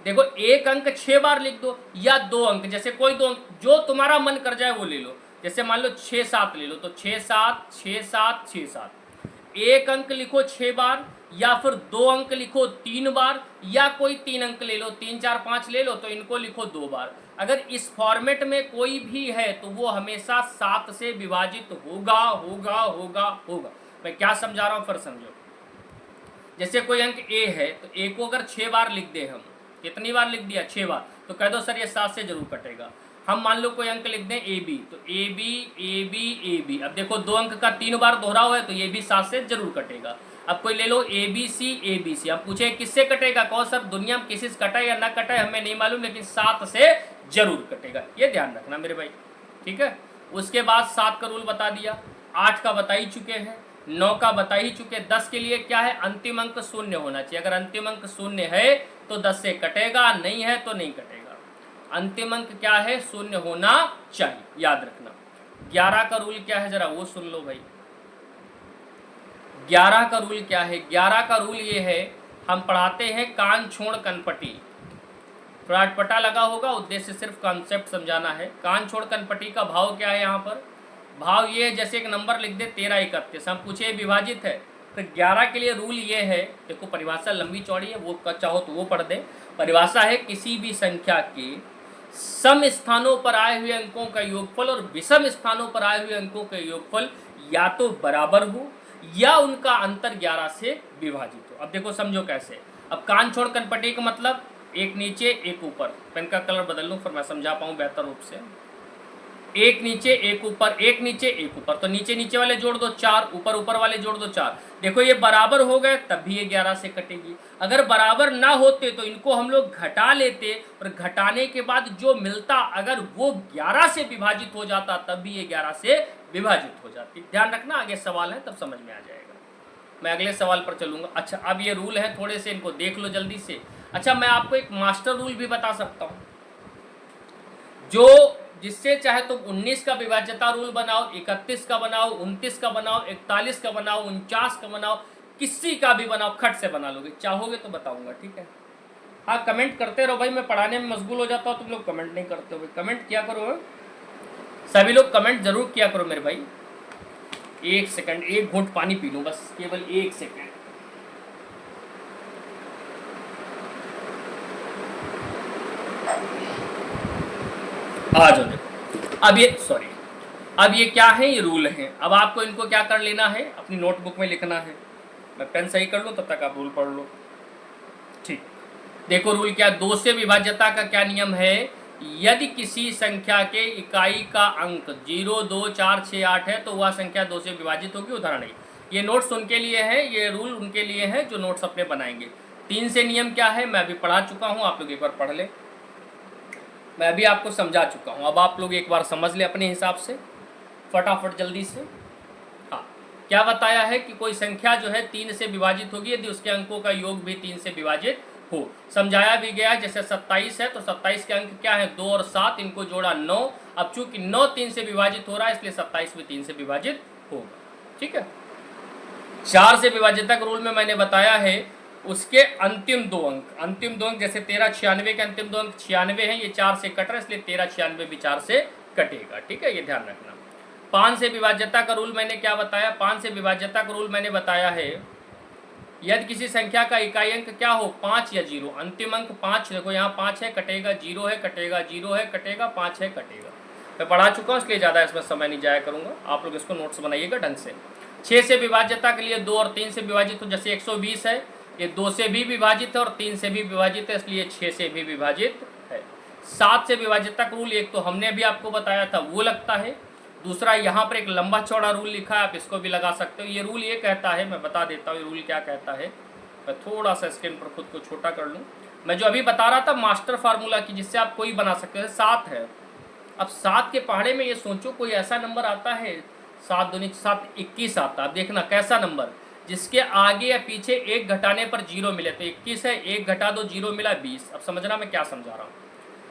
देखो एक अंक 6 बार लिख दो या 2 अंक, जैसे कोई 2 अंक जो तुम्हारा मन कर जाए वो ले लो। जैसे मान लो 6 7 ले लो तो 6 7 6 7 6 7। एक अंक लिखो 6 बार, या फिर 2 अंक लिखो 3 बार, या कोई 3 अंक ले लो, 3 4 5 ले लो तो इनको लिखो 2 बार। अगर इस फॉर्मेट में कोई भी है तो वो हमेशा 7 से विभाजित होगा होगा होगा होगा। मैं क्या समझा रहा हूँ फिर समझो। जैसे कोई अंक ए है तो ए को अगर 6 बार लिख दे, हम कितनी बार लिख दिया 6 बार, तो कह दो सर ये 7 से जरूर कटेगा। हम मान लो कोई अंक लिख दें ए बी, तो A B A B A B. अब देखो 2 अंक का 3 बार दोहराव है तो ये भी 7 से जरूर कटेगा। अब कोई ले लो ए बी सी। अब पूछे किससे कटेगा, कहो सर दुनिया में किसी से कटे या ना कटे हमें नहीं मालूम, लेकिन 7 से जरूर कटेगा। ये ध्यान रखना मेरे भाई, ठीक है। उसके बाद 7 का रूल बता दिया, 8 का बता ही चुके हैं, 9 का बता ही चुके, 10 के लिए क्या है, अंतिम अंक शून्य होना चाहिए। अगर अंतिम अंक शून्य है तो 10 से कटेगा, नहीं है तो नहीं कटेगा। अंतिम अंक क्या है, शून्य होना चाहिए, याद रखना। 11 का रूल क्या है, जरा वो सुन लो भाई। 11 का रूल क्या है, 11 का रूल ये है, हम पढ़ाते हैं कान छोड़ कनपटी। थोड़ा अटपटा लगा होगा, उद्देश्य सिर्फ कॉन्सेप्ट समझाना है। कान छोड़ कनपटी का भाव क्या है, यहाँ पर भाव ये है, जैसे एक नंबर लिख दे 13 31, हम पूछे विभाजित है, तो 11 के लिए रूल ये है, देखो परिभाषा लंबी चौड़ी है, वो चाहो तो वो पढ़ दे। परिभाषा है, किसी भी संख्या के सम स्थानों पर आए हुए अंकों का योगफल और विषम स्थानों पर आए हुए अंकों का योगफल या तो बराबर हो या उनका अंतर 11 से विभाजित हो। अब देखो समझो कैसे। अब कान छोड़ कनपटी का मतलब एक नीचे एक ऊपर, पेन का कलर बदल लूँ फिर मैं समझा पाऊँ बेहतर रूप से। एक नीचे एक ऊपर, एक नीचे एक ऊपर, तो नीचे नीचे वाले जोड़ दो 4, ऊपर ऊपर वाले जोड़ दो 4। देखो ये बराबर हो गए तब भी ये 11 से कटेगी। अगर बराबर ना होते तो इनको हम लोग घटा लेते, और घटाने के बाद जो मिलता अगर वो 11 से विभाजित हो जाता तब भी ये 11 से विभाजित हो जाती। ध्यान रखना, आगे सवाल है तब समझ में आ जाएगा। मैं अगले सवाल पर चलूंगा। अच्छा, अब ये रूल है, थोड़े से इनको देख लो जल्दी से। अच्छा, मैं आपको एक मास्टर रूल भी बता सकता हूँ, जो जिससे चाहे तो 19 का विभाज्यता रूल बनाओ, 31 का बनाओ, 29 का बनाओ, 41 का बनाओ, 49 का बनाओ, किसी का भी बनाओ, खट से बना लोगे। चाहोगे तो बताऊंगा, ठीक है। हाँ, कमेंट करते रहो भाई, मैं पढ़ाने में मशगूल हो जाता हूँ, तुम लोग कमेंट नहीं करते हो। कमेंट किया करो, सभी लोग कमेंट जरूर किया करो मेरे भाई। एक सेकंड, एक घूंट पानी पी लूँ बस, केवल एक सेकंड। आ जाओ। देखो अब ये अब ये क्या है, ये रूल है। अब आपको इनको क्या कर लेना है, अपनी नोटबुक में लिखना है। मैं पेन सही कर लूँ तब तक आप रूल पढ़ लो, ठीक। देखो रूल क्या, 2 से विभाज्यता का क्या नियम है, यदि किसी संख्या के इकाई का अंक 0 2 4 6 8 है तो वह संख्या 2 से विभाजित होगी। उदाहरण ये नोट्स उनके लिए है, ये रूल उनके लिए है जो नोट्स अपने बनाएंगे। 3 से नियम क्या है, मैं अभी पढ़ा चुका हूँ, आप लोग एक बार पढ़ ले, मैं अभी आपको समझा चुका हूँ। अब आप लोग एक बार समझ ले अपने हिसाब से फटाफट जल्दी से। हाँ, क्या बताया है कि कोई संख्या जो है 3 से विभाजित होगी यदि उसके अंकों का योग भी 3 से विभाजित हो। समझाया भी गया, जैसे 27 है तो 27 के अंक क्या है, 2 और 7, इनको जोड़ा 9। अब चूंकि 9 3 से विभाजित हो रहा है इसलिए 27 भी 3 से विभाजित होगा, ठीक है। 4 से विभाज्यता के रूल में मैंने बताया है उसके अंतिम 2 अंक, जैसे 1396 के अंतिम 2 अंक 96 हैं, ये 4 से कट रहा है इसलिए 1396 भी 4 से कटेगा, ठीक है, ये ध्यान रखना। 5 से विभाज्यता का रूल मैंने क्या बताया, 5 से विभाज्यता का रूल मैंने बताया है, यदि किसी संख्या का इकाई अंक क्या हो 5 या 0, अंतिम अंक 5, देखो यहाँ 5 है कटेगा, 0 है कटेगा, 0 है कटेगा, 5 है कटेगा। मैं पढ़ा चुका हूँ इसलिए ज़्यादा इसमें समय नहीं जाया करूँगा, आप लोग इसको नोट्स बनाइएगा ढंग से। 6 से विभाज्यता के लिए 2 और 3 से विभाजित हो, जैसे 120 है, ये 2 से भी विभाजित है और 3 से भी विभाजित है इसलिए 6 से भी विभाजित है। 7 से विभाज्यता का रूल एक तो हमने अभी आपको बताया था वो लगता है, दूसरा यहाँ पर एक लंबा चौड़ा रूल लिखा है, आप इसको भी लगा सकते हो। ये रूल ये कहता है, मैं बता देता हूँ ये रूल क्या कहता है, मैं थोड़ा सा स्क्रीन पर खुद को छोटा कर लूँ। मैं जो अभी बता रहा था मास्टर फार्मूला की, जिससे आप कोई बना सकते हो, 7 है। अब 7 के पहाड़े में ये सोचो कोई ऐसा नंबर आता है, 7 दूनी 7 21 आता है। अब देखना कैसा नंबर, जिसके आगे या पीछे 1 घटाने पर 0 मिले, तो 21 है, 1 घटा दो 0 मिला 20। अब समझना मैं क्या समझा रहा हूँ।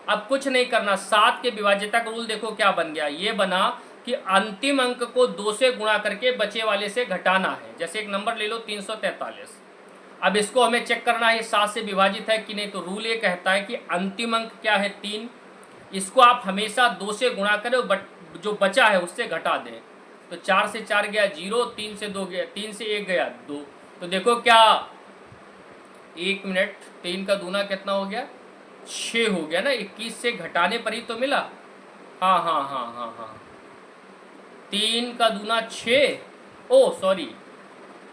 अब कुछ नहीं करना, 7 के विभाज्यता का रूल देखो क्या बन गया, ये बना कि अंतिम अंक को 2 से गुणा करके बचे वाले से घटाना है। जैसे एक नंबर ले लो 343, अब इसको हमें चेक करना है 7 से विभाजित है कि नहीं, तो रूल ये कहता है कि अंतिम अंक क्या है 3, इसको आप हमेशा 2 से गुणा करें, जो बचा है उससे घटा दें। तो 4 से 4 गया 0, 3 से 2 गया, 3 से 1 गया 2। तो देखो क्या, 1 मिनट, 3 का दूना कितना हो गया 6 हो गया ना, 21 से घटाने पर ही तो मिला। हाँ हाँ हाँ हाँ हाँ, 3 का दूना 6, ओ सॉरी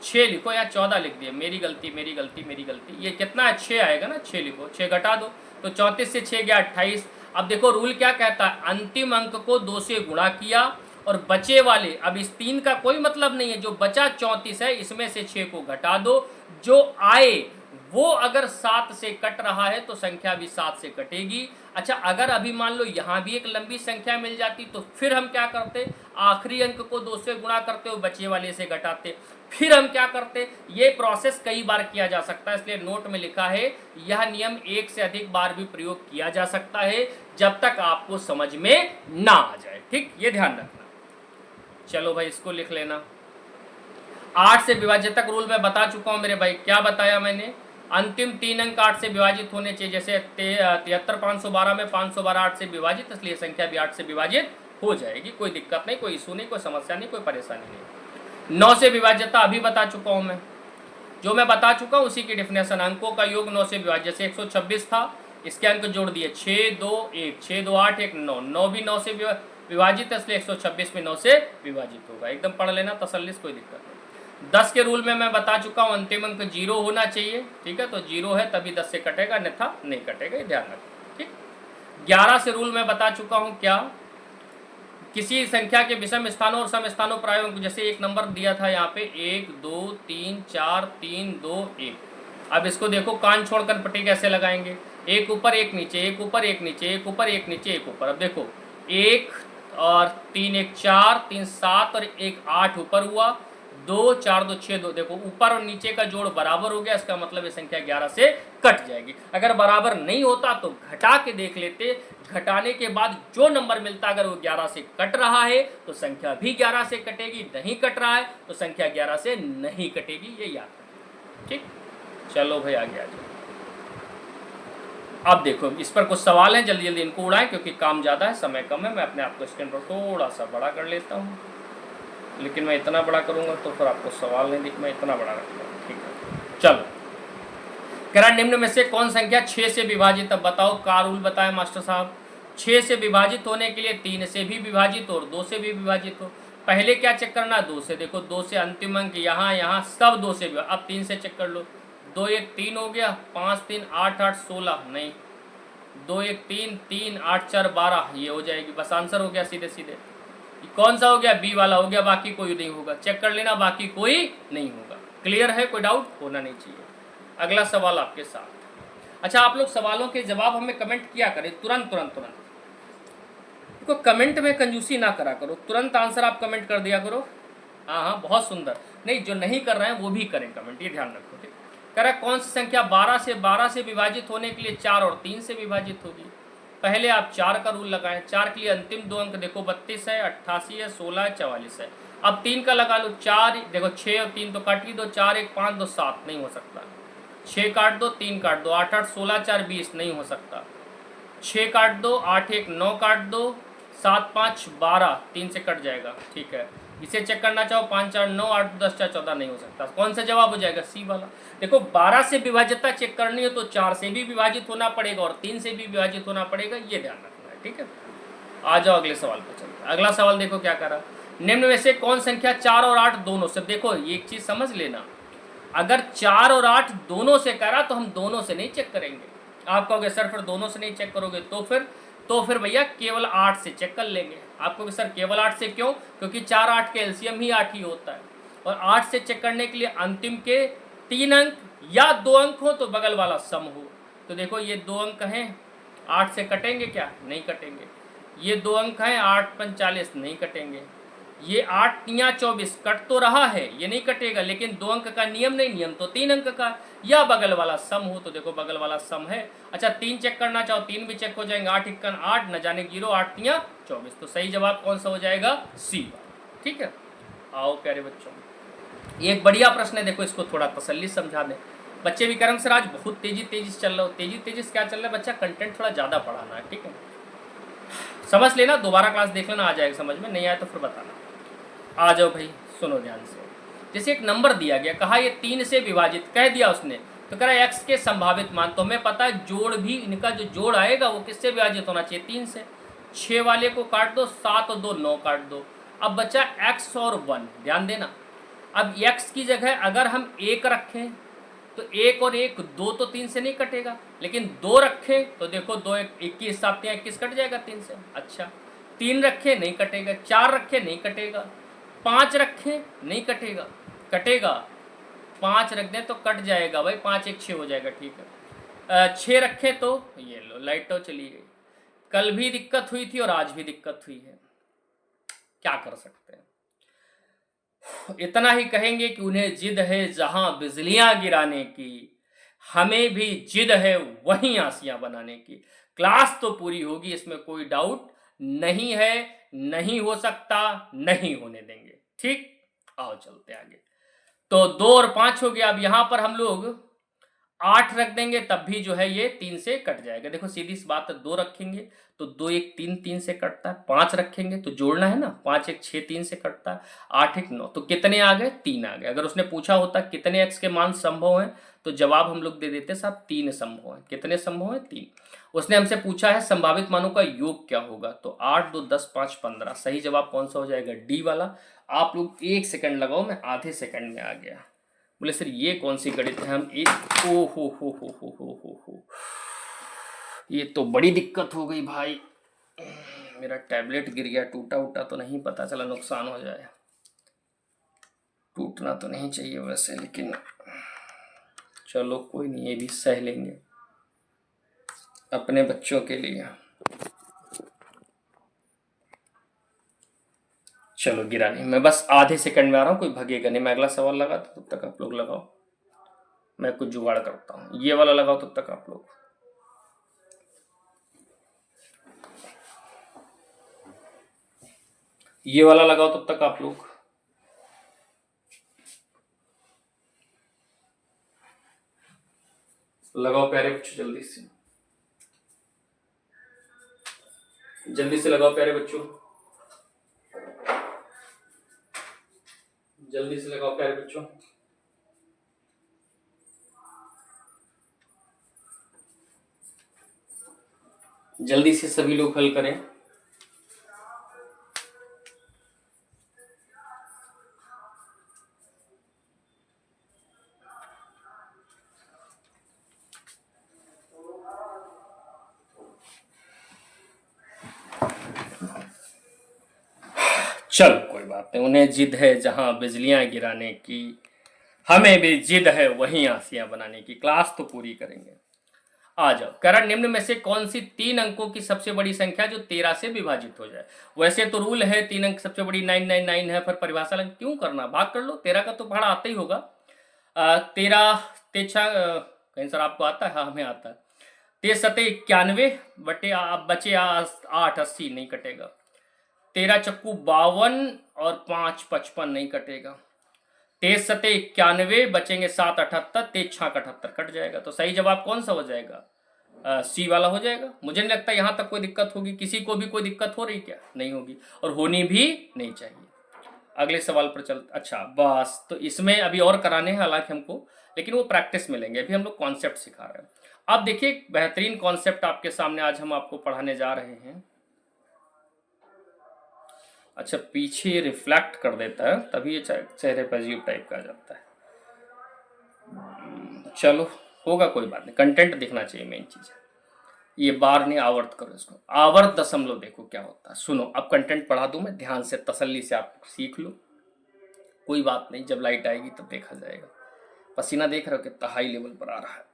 6 लिखो, यहाँ 14 लिख दिया, मेरी गलती। ये कितना है 6 आएगा ना, 6 लिखो, 6 घटा दो तो 34 से 6 गया 28। अब देखो रूल क्या कहता है, अंतिम अंक को 2 से गुणा किया और बचे वाले, अब इस 3 का कोई मतलब नहीं है, जो बचा 34 है इसमें से 6 को घटा दो, जो आए वो अगर 7 से कट रहा है तो संख्या भी 7 से कटेगी। अच्छा, अगर अभी मान लो यहाँ भी एक लंबी संख्या मिल जाती तो फिर हम क्या करते, आखिरी अंक को 2 से गुणा करते और बचे वाले से घटाते। फिर हम क्या करते, ये प्रोसेस कई बार किया जा सकता है, इसलिए नोट में लिखा है यह नियम एक से अधिक बार भी प्रयोग किया जा सकता है जब तक आपको समझ में ना आ जाए। ठीक, ये ध्यान रखना। चलो भाई, इसको लिख लेना। 8 से विभाजित तक रूल मैं बता चुका हूं मेरे भाई। क्या बताया मैंने, अंतिम 3 अंक 8 से विभाजित होने चाहिए। जैसे 73,512 में 512 8 से विभाजित, इसलिए संख्या भी 8 से विभाजित हो जाएगी। कोई दिक्कत नहीं, कोई इशू नहीं, कोई समस्या नहीं, कोई परेशानी नहीं। 9 से विभाज्यता अभी बता चुका हूं मैं, जो मैं बता चुका हूं उसी की डेफिनेशन। अंकों का योग 9 से विभाजित, जैसे 126 था, इसके अंक जोड़ दिए 6 2 1, 6 2 8 1 9, 9 भी 9 से विभाजित है, इसलिए 126 में 9 से विभाजित होगा। एकदम पढ़ लेना तसल्ली से, कोई दिक्कत नहीं। 10 के रूल में मैं बता चुका हूँ, अंतिम अंक 0 होना चाहिए। ठीक है, तो 0 है तभी 10 से कटेगा, अन्यथा नहीं कटेगा, ये ध्यान रखना। ठीक, 11 से रूल मैं बता चुका हूँ। क्या, किसी संख्या के विषम स्थानों और सम स्थानों पर आए अंक, जैसे एक नंबर दिया था यहाँ पे 1 2 3 4 3 2 1। अब इसको देखो, कान छोड़कर पट्टी कैसे लगाएंगे, एक ऊपर एक नीचे, एक ऊपर एक नीचे, एक ऊपर एक नीचे, एक ऊपर। अब देखो 1 और 3 1 4 3 7 और 1 8 ऊपर हुआ, 2 4 2 6 2। देखो ऊपर और नीचे का जोड़ बराबर हो गया, इसका मतलब ये संख्या 11 से कट जाएगी। अगर बराबर नहीं होता तो घटा के देख लेते, घटाने के बाद जो नंबर मिलता अगर वो 11 से कट रहा है तो संख्या भी 11 से कटेगी, नहीं कट रहा है तो संख्या 11 से नहीं कटेगी, ये याद रखें। ठीक, चलो भाई आगे आ जाओ। अब देखो इस पर कुछ सवाल हैं, जल्दी जल्दी इनको उड़ाएं क्योंकि काम ज़्यादा है, समय कम है। मैं अपने आप को स्क्रीन पर थोड़ा सा बड़ा कर लेता हूँ, लेकिन मैं इतना बड़ा करूँगा तो फिर आपको सवाल नहीं दिख, मैं इतना बड़ा रखता हूँ। ठीक है, चलो। कह रहा निम्न में से कौन संख्या 6 से विभाजित, अब बताओ का रूल बताया मास्टर साहब। 6 से विभाजित होने के लिए 3 से भी विभाजित और 2 से भी विभाजित हो। पहले क्या चेक करना, 2 से। देखो 2 से अंतिम अंक यहाँ यहाँ सब 2 से, अब 3 से चेक कर लो। 2 1 3 हो गया, 5 3 8 8 16, नहीं 2 1 3 3 8 4 12, ये हो जाएगी। बस आंसर हो गया सीधे सीधे। कौन सा हो गया, बी वाला हो गया, बाकी कोई नहीं होगा। चेक कर लेना, बाकी कोई नहीं होगा। क्लियर है, कोई डाउट होना नहीं चाहिए। अगला सवाल आपके साथ। अच्छा, आप लोग सवालों के जवाब हमें कमेंट किया करें तुरंत तुरंत तुरंत। देखो कमेंट में कंजूसी ना करा करो, तुरंत आंसर आप कमेंट कर दिया करो। हाँ हाँ, बहुत सुंदर। नहीं, जो नहीं कर रहे हैं वो भी करें कमेंट, ये ध्यान रखो। ठीक, कह रहा कौन सी संख्या 12 से विभाजित होने के लिए 4 और 3 से विभाजित होगी। पहले आप 4 का रूल लगाएं। 4 के लिए अंतिम 2 अंक देखो 32 है, 88 है, 16 है, 44 है। अब 3 का लगा लो। 4 देखो 6 और 3 तो काट ही दो, 4 1 5 2 7, नहीं हो सकता। 6 काट दो, 3 काट दो, 8 8 16 4 20, नहीं हो सकता। 6 काट दो, 8 1 9 काट दो, 7 5 12, 3 से कट जाएगा। ठीक है, इसे चेक करना चाहो 5 4 9 8 10 4 14, नहीं हो सकता। कौन सा जवाब हो जाएगा, सी वाला। देखो 12 से विभाज्यता चेक करनी है तो 4 से भी विभाजित होना पड़ेगा और 3 से भी विभाजित होना पड़ेगा, ये ध्यान रखना है। ठीक है, आ जाओ अगले सवाल पर चलते हैं। अगला सवाल देखो क्या करा, निम्न में से कौन संख्या 4 और 8 दोनों से। देखो एक चीज समझ लेना, अगर 4 और 8 दोनों से करा तो हम दोनों से नहीं चेक करेंगे। आप कहोगे सर फिर दोनों से नहीं चेक करोगे, तो फिर भैया केवल 8 से चेक कर लेंगे। आप कहोगे सर केवल 8 से क्यों, क्योंकि 4 8 के एलसीएम ही 8 ही होता है। और 8 से चेक करने के लिए अंतिम के 3 अंक या 2 अंक हो तो बगल वाला सम हो। तो देखो ये 2 अंक हैं, 8 से कटेंगे क्या, नहीं कटेंगे। ये 2 अंक हैं, 8 5 40, नहीं कटेंगे। ये 8 या 24 कट तो रहा है, ये नहीं कटेगा, लेकिन 2 अंक का नियम नहीं, नियम तो 3 अंक का। या बगल वाला सम हो, तो देखो बगल वाला सम है। अच्छा 3 चेक करना चाहो, 3 भी चेक हो जाएंगे। 8 1 8, न जाने 0, 8 या 24, तो सही जवाब कौन सा हो जाएगा, सी वाला। ठीक है, आओ प्यारे बच्चों, ये एक बढ़िया प्रश्न है। देखो इसको थोड़ा तसल्ली समझा दें। बच्चे भी करेंगे सर आज बहुत तेजी से चल रहा हो। तेजी से क्या चल रहा है बच्चा, कंटेंट थोड़ा ज़्यादा पढ़ाना है। ठीक है, समझ लेना, दोबारा क्लास देख लेना, आ जाएगा समझ में, नहीं आया तो फिर बताना। आ जाओ भाई, सुनो ध्यान से। जैसे एक नंबर दिया गया, कहा ये 3 से विभाजित कह दिया उसने, तो कह रहा x के संभावित मान। तो हमें पता है जोड़ भी, इनका जो जोड़ आएगा वो किससे विभाजित होना चाहिए, 3 से। 6 वाले को काट दो, 7 और 2 9 काट दो। अब बचा x और 1, ध्यान देना। अब x की जगह अगर हम 1 रखें तो 1 और 1 2, तो 3 से नहीं कटेगा। लेकिन 2 रखें तो देखो 2 21 7 21 कट जाएगा 3 से। अच्छा 3 रखें नहीं कटेगा, 4 रखें नहीं कटेगा, 5 रखें नहीं कटेगा, कटेगा 5 रख दें तो कट जाएगा भाई, 5 1 6 हो जाएगा। ठीक है, 6 रखें तो ये लो लाइट तो चली गई। कल भी दिक्कत हुई थी और आज भी दिक्कत हुई है, क्या कर सकते हैं। इतना ही कहेंगे कि उन्हें जिद है जहां बिजलियां गिराने की, हमें भी जिद है वहीं आसियां बनाने की। क्लास तो पूरी होगी, इसमें कोई डाउट नहीं है, नहीं हो सकता, नहीं होने देंगे। ठीक, आओ चलते आगे। तो 2 और 5 हो गया। अब यहां पर हम लोग 8 रख देंगे, तब भी जो है ये 3 से कट जाएगा। देखो सीधी सी बात है, 2 रखेंगे तो 2 1 3, 3 से कटता है। 5 रखेंगे तो जोड़ना है ना, 5 1 6, 3 से कटता है। 8 1 9, तो कितने आ गए? 3 आ गए। अगर उसने पूछा होता कितने x के मान संभव हैं, तो जवाब हम लोग दे देते साहब 3 संभव हैं। कितने संभव हैं? 3। उसने हमसे पूछा है संभावित मानों का योग क्या होगा, तो 8 2 10 5 15। सही जवाब कौन सा हो जाएगा? डी वाला। आप लोग 1 सेकंड लगाओ, मैं आधे सेकंड में आ गया। बोले सर ये कौन सी गणित है? हम एक, ओ हो, ये तो बड़ी दिक्कत हो गई भाई। मेरा टैबलेट गिर गया, टूटा उटा तो नहीं, पता चला नुकसान हो जाए। टूटना तो नहीं चाहिए वैसे, लेकिन चलो कोई नहीं, ये भी सह लेंगे अपने बच्चों के लिए। चलो गिरा नहीं, मैं बस आधे सेकंड में आ रहा हूँ, कोई भगेगा नहीं। मैं अगला सवाल लगाता, तब तक आप लोग लगाओ, मैं कुछ जुगाड़ करता हूँ। ये वाला लगाओ तब तक आप लोग। ये वाला लगाओ तब तक आप लोग। लगाओ प्यारे बच्चों, जल्दी से, जल्दी से लगाओ प्यारे बच्चों, जल्दी से लगाओ प्यारे बच्चों। जल्दी से सभी लोग हल करें। चल कोई बात नहीं, उन्हें जिद है जहां बिजलियां गिराने की, हमें भी जिद है वहीं आसियां बनाने की। क्लास तो पूरी करेंगे। आ जाओ। करण निम्न में से कौन सी 3 अंकों की सबसे बड़ी संख्या जो 13 से विभाजित हो जाए? वैसे तो रूल है 3 अंक सबसे बड़ी 999 है, पर परिभाषा लग क्यों करना, भाग कर लो। 13 का तो पढ़ा आता ही होगा। 13 तेछा, कहीं सर आपको आता है? हाँ हमें आता है। 13 सते 91 बटे बचे 8 80 नहीं कटेगा। 13 चक्कू 52 और 5 55 नहीं कटेगा। 23 सते 91 बचेंगे 7 78, 23 छाक 78 कट जाएगा। तो सही जवाब कौन सा हो जाएगा? सी वाला हो जाएगा। मुझे नहीं लगता यहां तक कोई दिक्कत होगी। किसी को भी कोई दिक्कत हो रही क्या? नहीं होगी, और होनी भी नहीं चाहिए। अगले सवाल पर चल। अच्छा बस, तो इसमें अभी और कराने हैं हालांकि हमको, लेकिन वो प्रैक्टिस में लेंगे। अभी हम लोग कॉन्सेप्ट सिखा रहे हैं। अब देखिए बेहतरीन कॉन्सेप्ट आपके सामने आज हम आपको पढ़ाने जा रहे हैं। अच्छा पीछे रिफ्लेक्ट कर देता है, तभी ये चेहरे पर अजीब टाइप का आ जाता है। चलो होगा, कोई बात नहीं, कंटेंट दिखना चाहिए, मेन चीज है। ये बार नहीं, आवर्त करो इसको। आवर्त दशमलव देखो क्या होता है। सुनो, अब कंटेंट पढ़ा दूं मैं, ध्यान से तसल्ली से आप सीख लो। कोई बात नहीं, जब लाइट आएगी तब देखा जाएगा। पसीना देख रहे हो कितना हाई लेवल पर आ रहा है।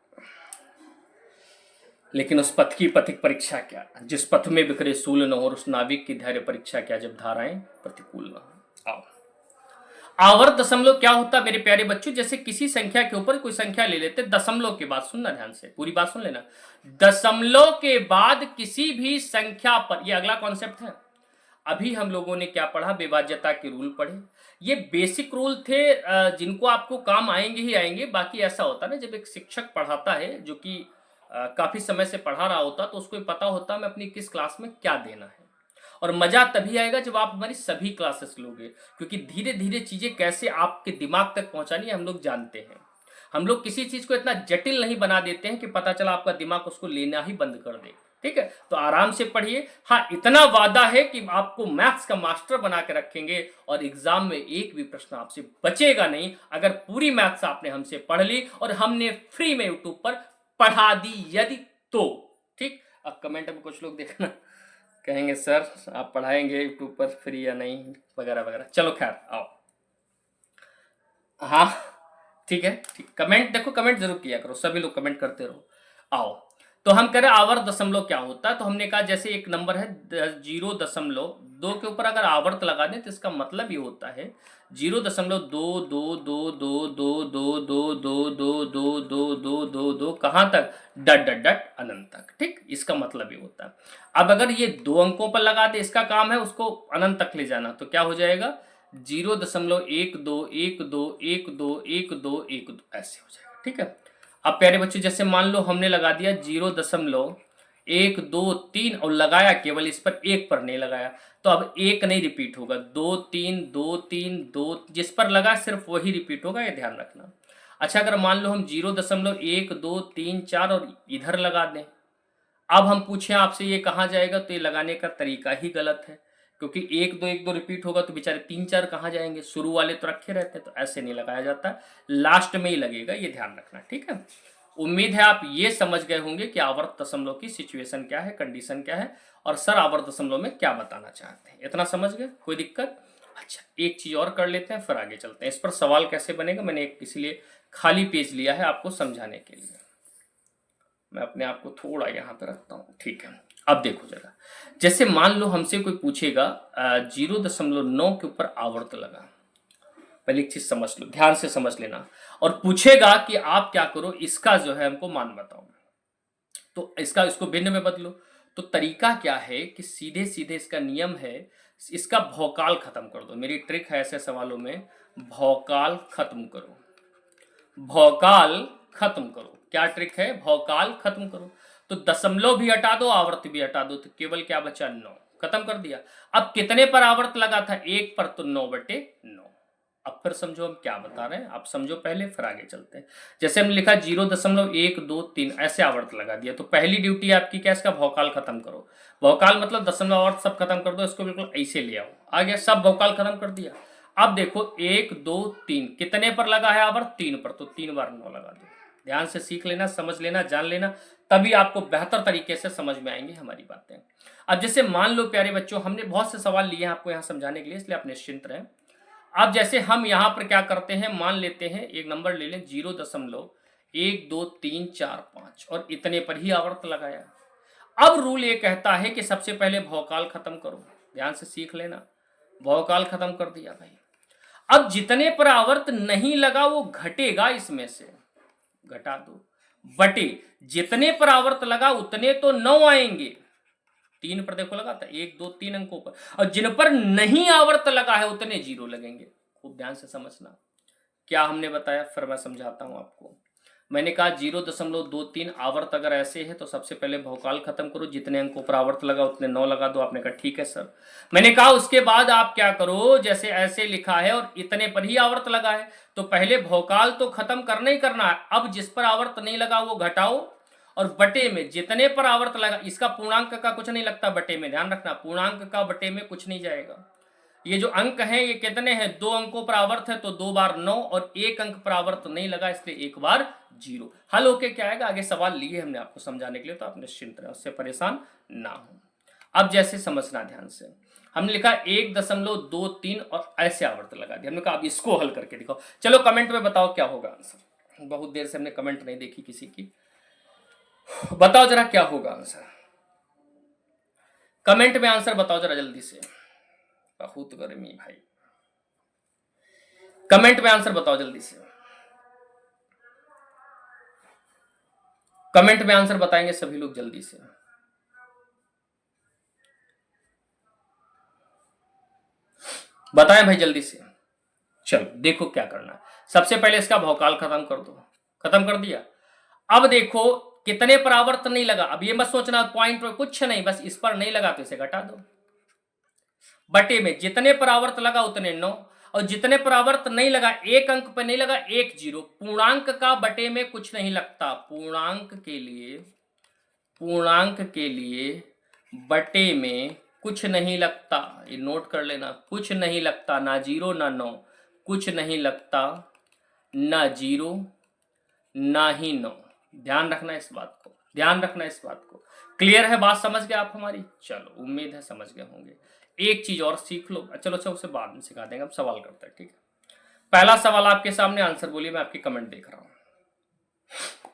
लेकिन उस पथ की पथिक परीक्षा क्या, जिस पथ में बिखरे सूल न हो, उस नाविक की धैर्य परीक्षा क्या, जब धाराएं प्रतिकूल न हो। आओ, आवर्त दशमलव क्या होता है मेरे प्यारे बच्चों? जैसे किसी संख्या के ऊपर कोई संख्या ले लेते, दशमलव के बाद, सुनना ध्यान से, पूरी बात सुन लेना। दशमलव के बाद किसी भी संख्या पर, ये अगला कॉन्सेप्ट है। अभी हम लोगों ने क्या पढ़ा? विभाज्यता के रूल पढ़े। ये बेसिक रूल थे, जिनको आपको काम आएंगे ही आएंगे। बाकी ऐसा होता है ना, जब एक शिक्षक पढ़ाता है जो कि काफी समय से पढ़ा रहा होता, तो उसको पता होता मैं अपनी किस क्लास में क्या देना है। और मजा तभी आएगा जब आप हमारी सभी क्लासेस लोगे, क्योंकि धीरे धीरे चीजें कैसे आपके दिमाग तक पहुंचानी है हम लोग जानते हैं। हम लोग किसी चीज को इतना जटिल नहीं बना देते हैं कि पता चला आपका दिमाग उसको लेना ही बंद कर दे। ठीक है, तो आराम से पढ़िए। हाँ इतना वादा है कि आपको मैथ्स का मास्टर बना के रखेंगे, और एग्जाम में एक भी प्रश्न आपसे बचेगा नहीं, अगर पूरी मैथ्स आपने हमसे पढ़ ली और हमने फ्री में यूट्यूब पर पढ़ा दी यदि तो। ठीक, अब कमेंट में कुछ लोग देखना कहेंगे सर आप पढ़ाएंगे यूट्यूब पर फ्री या नहीं, वगैरह वगैरह। चलो खैर आओ। हाँ ठीक है, ठीक, कमेंट देखो, कमेंट जरूर किया करो, सभी लोग कमेंट करते रहो। आओ, तो हम कह रहे हैं आवर्त दशमलव क्या होता है, तो हमने कहा जैसे एक नंबर है 0.2 के ऊपर अगर आवर्त लगा दें तो इसका मतलब ये होता है 0.2222222222222 कहाँ तक, डट डट डट अनंत तक। ठीक, इसका मतलब ये होता है। अब अगर ये 2 अंकों पर लगा दे, इसका काम है उसको अनंत तक ले जाना, तो क्या हो जाएगा 0.12121212 ऐसे हो जाएगा। ठीक है, अब प्यारे बच्चों जैसे मान लो हमने लगा दिया 0.123 और लगाया केवल इस पर, एक पर नहीं लगाया, तो अब एक नहीं रिपीट होगा, 2 3 2 3 2 जिस पर लगा सिर्फ वही रिपीट होगा, ये ध्यान रखना। अच्छा, अगर मान लो हम 0.1234 और इधर लगा दें, अब हम पूछें आपसे ये कहाँ जाएगा, तो ये लगाने का तरीका ही गलत है, क्योंकि 1 2 रिपीट होगा तो बेचारे 3 4 कहाँ जाएंगे, शुरू वाले तो रखे रहते हैं, तो ऐसे नहीं लगाया जाता, लास्ट में ही लगेगा, ये ध्यान रखना। ठीक है, उम्मीद है आप ये समझ गए होंगे कि आवर्त दशमलव की सिचुएशन क्या है, कंडीशन क्या है, और सर आवर्त दशमलव में क्या बताना चाहते हैं। इतना समझ गए, कोई दिक्कत? अच्छा, एक चीज और कर लेते हैं फिर आगे चलते हैं। इस पर सवाल कैसे बनेगा, मैंने एक इसलिए खाली पेज लिया है आपको समझाने के लिए, मैं अपने आप को थोड़ा यहाँ पे रखता हूँ। ठीक है, अब देखो जरा, जैसे मान लो हमसे कोई पूछेगा 0.9 के ऊपर आवर्त लगा, पहले एक चीज समझ लो, ध्यान से समझ लेना, और पूछेगा कि आप क्या करो, इसका जो है हमको मान बताओ, तो इसको भिन्न में बदलो। तो तरीका क्या है कि सीधे सीधे इसका नियम है, इसका भौकाल खत्म कर दो। मेरी ट्रिक है ऐसे सवालों में, भौकाल खत्म करो, भौकाल खत्म करो। क्या ट्रिक है, भौकाल खत्म करो। तो दशमलव भी हटा दो, आवर्त भी हटा दो, तो केवल क्या बचा, 9, खत्म कर दिया। अब कितने पर आवर्त लगा था, 1 पर, तो 9/9। अब फिर समझो हम क्या बता रहे हैं, आप समझो पहले फिर आगे चलते हैं। जैसे हमने लिखा 0.123 ऐसे आवर्त लगा दिया, तो पहली ड्यूटी आपकी क्या, इसका भौकाल खत्म करो। भौकाल मतलब दशमलव आवर्त सब खत्म कर दो, इसको बिल्कुल ऐसे ले आओ, आ गया, सब भौकाल खत्म कर दिया। अब देखो 1 2 3 कितने पर लगा है आवर्त, 3 पर, तो 3 बार 9 लगा दो। ध्यान से सीख लेना, समझ लेना, जान लेना, तभी आपको बेहतर तरीके से समझ में आएंगी हमारी बातें। अब जैसे मान लो प्यारे बच्चों, हमने बहुत से सवाल लिए हैं आपको यहाँ समझाने के लिए, इसलिए आप निश्चिंत रहें। अब जैसे हम यहाँ पर क्या करते हैं, मान लेते हैं एक नंबर ले लें 0.12345 और इतने पर ही आवर्त लगाया। अब रूल ये कहता है कि सबसे पहले भौकाल खत्म करो, ध्यान से सीख लेना, भौकाल खत्म कर दिया भाई। अब जितने पर आवर्त नहीं लगा वो घटेगा, इसमें से घटा दो, बटे जितने पर आवर्त लगा उतने तो 9 आएंगे। 3 पर देखो लगा था, 1 2 3 अंकों पर, और जिन पर नहीं आवर्त लगा है उतने 0 लगेंगे। खूब ध्यान से समझना क्या हमने बताया, फिर मैं समझाता हूं आपको। मैंने कहा 0.23 आवर्त अगर ऐसे है तो सबसे पहले भौकाल खत्म करो, जितने अंकों पर आवर्त लगा उतने 9 लगा दो। आपने कहा ठीक है सर। मैंने कहा उसके बाद आप क्या करो, जैसे ऐसे लिखा है और इतने पर ही आवर्त लगा है, तो पहले भौकाल तो खत्म करना ही करना है। अब जिस पर आवर्त नहीं लगा वो घटाओ, और बटे में जितने पर आवर्त लगा, इसका पूर्णांक का कुछ नहीं लगता बटे में, ध्यान रखना, पूर्णांक का बटे में कुछ नहीं जाएगा। ये जो अंक हैं ये कितने हैं, 2 अंकों पर आवर्त है तो 2 बार 9, और 1 अंक पर आवर्त नहीं लगा इसलिए 1 बार 0। हल होके क्या आएगा, आगे सवाल लिए हमने आपको समझाने के लिए, तो आप निश्चिंत रहें, उससे परेशान ना हो। अब जैसे समझना ध्यान से, हमने लिखा 1.23 और ऐसे आवर्त लगा दिया। हमने कहा अब इसको हल करके दिखाओ। चलो कमेंट में बताओ क्या होगा आंसर, बहुत देर से हमने कमेंट नहीं देखी किसी की, बताओ जरा क्या होगा आंसर, कमेंट में आंसर बताओ जरा जल्दी से। बहुत गर्मी भाई, कमेंट में आंसर बताओ जल्दी से, कमेंट में आंसर बताएंगे सभी लोग जल्दी से। बताएं भाई जल्दी से। चलो देखो क्या करना, सबसे पहले इसका भौकाल खत्म कर दो, खत्म कर दिया। अब देखो कितने पर आवर्त नहीं लगा, अब ये मत सोचना पॉइंट पर कुछ नहीं, बस इस पर नहीं लगा तो इसे घटा दो, बटे में जितने पर आवर्त लगा उतने 9, और जितने पर आवर्त नहीं लगा, 1 अंक पर नहीं लगा 1 0। पूर्णांक का बटे में कुछ नहीं लगता, पूर्णांक के लिए बटे में कुछ नहीं लगता, ये नोट कर लेना, कुछ नहीं लगता, ना 0 ना 9, कुछ नहीं लगता, ना 0 ना ही 9। ध्यान रखना इस बात को, ध्यान रखना इस बात को। क्लियर है बात, समझ गए आप हमारी? चलो उम्मीद है समझ गए होंगे। एक चीज और सीख लो, चलो अच्छा उसे बाद में सिखा देंगे, अब सवाल करते हैं, ठीक है। पहला सवाल आपके सामने, आंसर बोलिए, मैं आपकी कमेंट देख रहा हूं।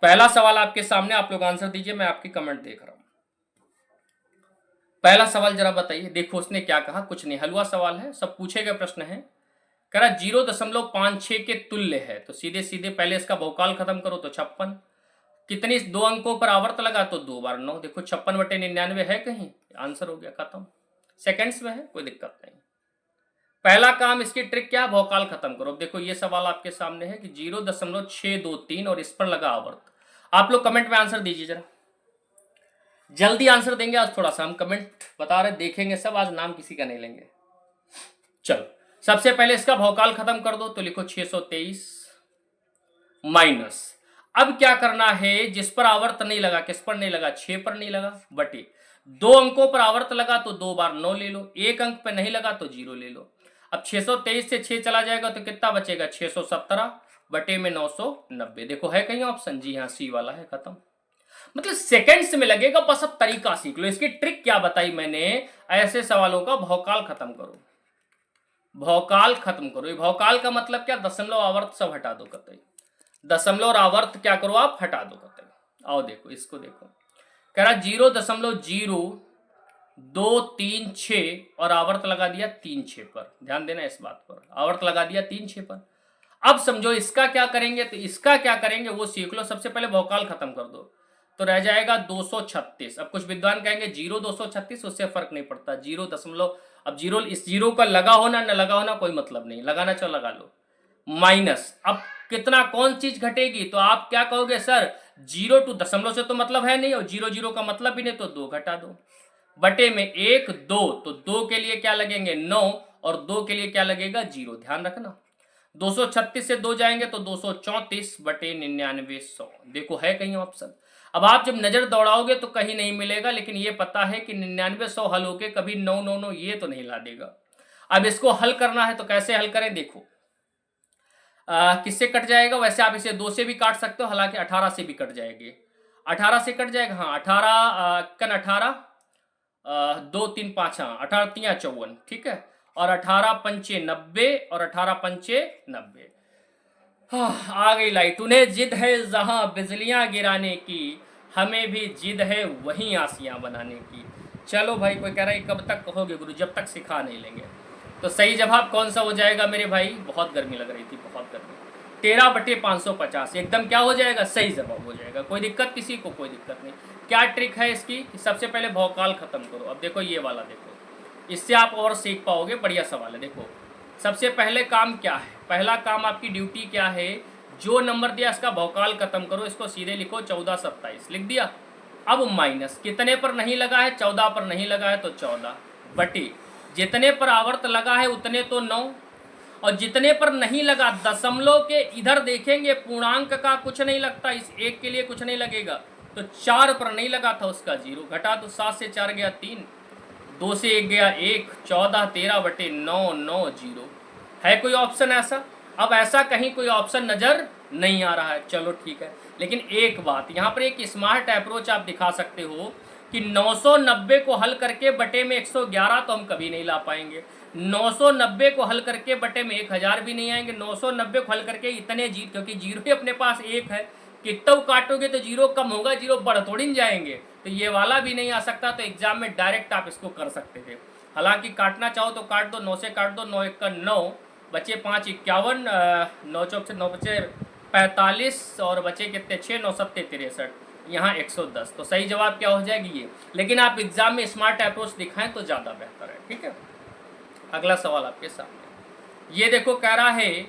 पहला सवाल आपके सामने, आप लोग आंसर दीजिए, मैं आपकी कमेंट देख रहा हूं। पहला सवाल जरा बताइए। देखो उसने क्या कहा, कुछ नहीं, हलवा सवाल है, सब पूछे गए प्रश्न है। कह रहा 0.56 के तुल्य है, तो सीधे सीधे पहले इसका बहुकाल खत्म करो तो 56। कितनी, 2 अंकों पर आवर्त लगा तो 2 बार 9। देखो 56/99 है कहीं, आंसर हो गया खत्म। सेकंड्स में है, कोई दिक्कत नहीं। पहला काम, इसकी ट्रिक क्या, बहुकाल खत्म करो। अब देखो ये सवाल आपके सामने है कि 0.623 और इस पर लगा आवर्त। आप लोग कमेंट में आंसर दीजिए जरा, जल्दी आंसर देंगे आज, थोड़ा सा हम कमेंट बता रहे देखेंगे सब, आज नाम किसी का नहीं लेंगे। चलो सबसे पहले इसका बहुकाल खत्म कर दो, तो लिखो 623 माइनस, अब क्या करना है, जिस पर आवर्त नहीं लगा, किस पर नहीं लगा, 6 पर नहीं लगा, बटे 2 अंकों पर आवर्त लगा तो 2 बार 9 ले लो, 1 अंक पर नहीं लगा तो 0 ले लो। अब 623 से 6 चला जाएगा तो कितना बचेगा, 617 बटे में 990। देखो है कहीं ऑप्शन, जी हाँ सी वाला है, खत्म। मतलब सेकंड्स में लगेगा, बस अब तरीका सीख लो। इसकी ट्रिक क्या बताई मैंने, ऐसे सवालों का बहुकाल खत्म करो, बहुकाल खत्म करो। ये बहुकाल का मतलब क्या, दशमलव आवर्त सब हटा दो कतई, दशमलव और आवर्त क्या करो आप, हटा दो कतई। आओ देखो इसको, देखो कह रहा 0.0236 और आवर्त लगा दिया 36 पर, ध्यान देना इस बात पर, आवर्त लगा दिया 36 पर। अब समझो इसका क्या करेंगे, तो इसका क्या करेंगे वो सीख लो। सबसे पहले बहुकाल खत्म कर दो, तो रह जाएगा 236। अब कुछ विद्वान कहेंगे 0.236, उससे फर्क नहीं पड़ता, 0 दशमलव, अब जीरो, इस जीरो का लगा होना न लगा होना कोई मतलब नहीं, लगाना चलो लगा लो, माइनस। अब कितना, कौन चीज घटेगी, तो आप क्या कहोगे सर, 0 टू दशमलव से तो मतलब है नहीं, और 0 का मतलब भी नहीं, तो 2 घटा दो, बटे में 1 2, तो 2 के लिए क्या लगेंगे 9, और 2 के लिए क्या लगेगा 0, ध्यान रखना। 236 से 2 जाएंगे तो 234 बटे 9900। देखो है कहीं ऑप्शन। अब आप जब नजर दौड़ाओगे तो कहीं नहीं मिलेगा, लेकिन ये पता है कि 9900 हल होके कभी 999 ये तो नहीं ला देगा। अब इसको हल करना है तो कैसे हल करें, देखो किससे कट जाएगा, वैसे आप इसे 2 से भी काट सकते हो, हालांकि 18 से भी कट जाएगी, 18 से कट जाएगा, हाँ 18 कन 18 2 3 5, हाँ 18 3 54, ठीक है, और 18 पंचे 90 और 18 पंचे 90। हाँ, आ गई लाइट। उन्हें जिद है जहां बिजलियां गिराने की, हमें भी जिद है वहीं आसियां बनाने की। चलो भाई, कोई कह रहा है कब तक कहोगे गुरु, जब तक सिखा नहीं लेंगे। तो सही जवाब कौन सा हो जाएगा मेरे भाई, बहुत गर्मी लग रही थी, बहुत गर्मी, 13/550 एकदम क्या हो जाएगा, सही जवाब हो जाएगा। कोई दिक्कत किसी को, कोई दिक्कत नहीं। क्या ट्रिक है इसकी, सबसे पहले बहुकाल खत्म करो। अब देखो ये वाला, देखो इससे आप और सीख पाओगे, बढ़िया सवाल है। देखो सबसे पहले काम क्या है, पहला काम आपकी ड्यूटी क्या है, जो नंबर दिया इसका बहुकाल खत्म करो, इसको सीधे लिखो 1427, लिख दिया। अब माइनस, कितने पर नहीं लगा है, 14 पर नहीं लगा है तो 14, बटे जितने पर आवर्त लगा है उतने तो 9, और जितने पर नहीं लगा, दशमलव के इधर देखेंगे पूर्णांक का कुछ नहीं लगता, इस एक के लिए कुछ नहीं लगेगा, तो 4 पर नहीं लगा था उसका 0, घटा तो 7 से 4 गया 3, 2 से 1 गया 1, 14 13 बटे 9 9 0। है कोई ऑप्शन ऐसा, अब ऐसा कहीं कोई ऑप्शन नज़र नहीं आ रहा है, चलो ठीक है। लेकिन एक बात यहाँ पर, एक स्मार्ट अप्रोच आप दिखा सकते हो कि 990 को हल करके बटे में 111 तो हम कभी नहीं ला पाएंगे, 990 को हल करके बटे में 1000 भी नहीं आएंगे, 990 को हल करके इतने जी, क्योंकि जीरो ही अपने पास एक है, कितना काटोगे तो जीरो कम होगा, जीरो बढ़ थोड़ी नहीं जाएंगे, तो ये वाला भी नहीं आ सकता। तो एग्जाम में डायरेक्ट आप इसको कर सकते थे, हालांकि काटना चाहो तो काट दो, 9 से काट दो, 9 1 का 9, बचे 5 51, 9 चौक से 9 बचे 45, और बचे कितने 6 9 7 63, यहाँ 110। तो सही जवाब क्या हो जाएगी ये, लेकिन आप एग्जाम में स्मार्ट अप्रोच दिखाएं तो ज़्यादा बेहतर है, ठीक है। अगला सवाल आपके सामने, ये देखो कह रहा है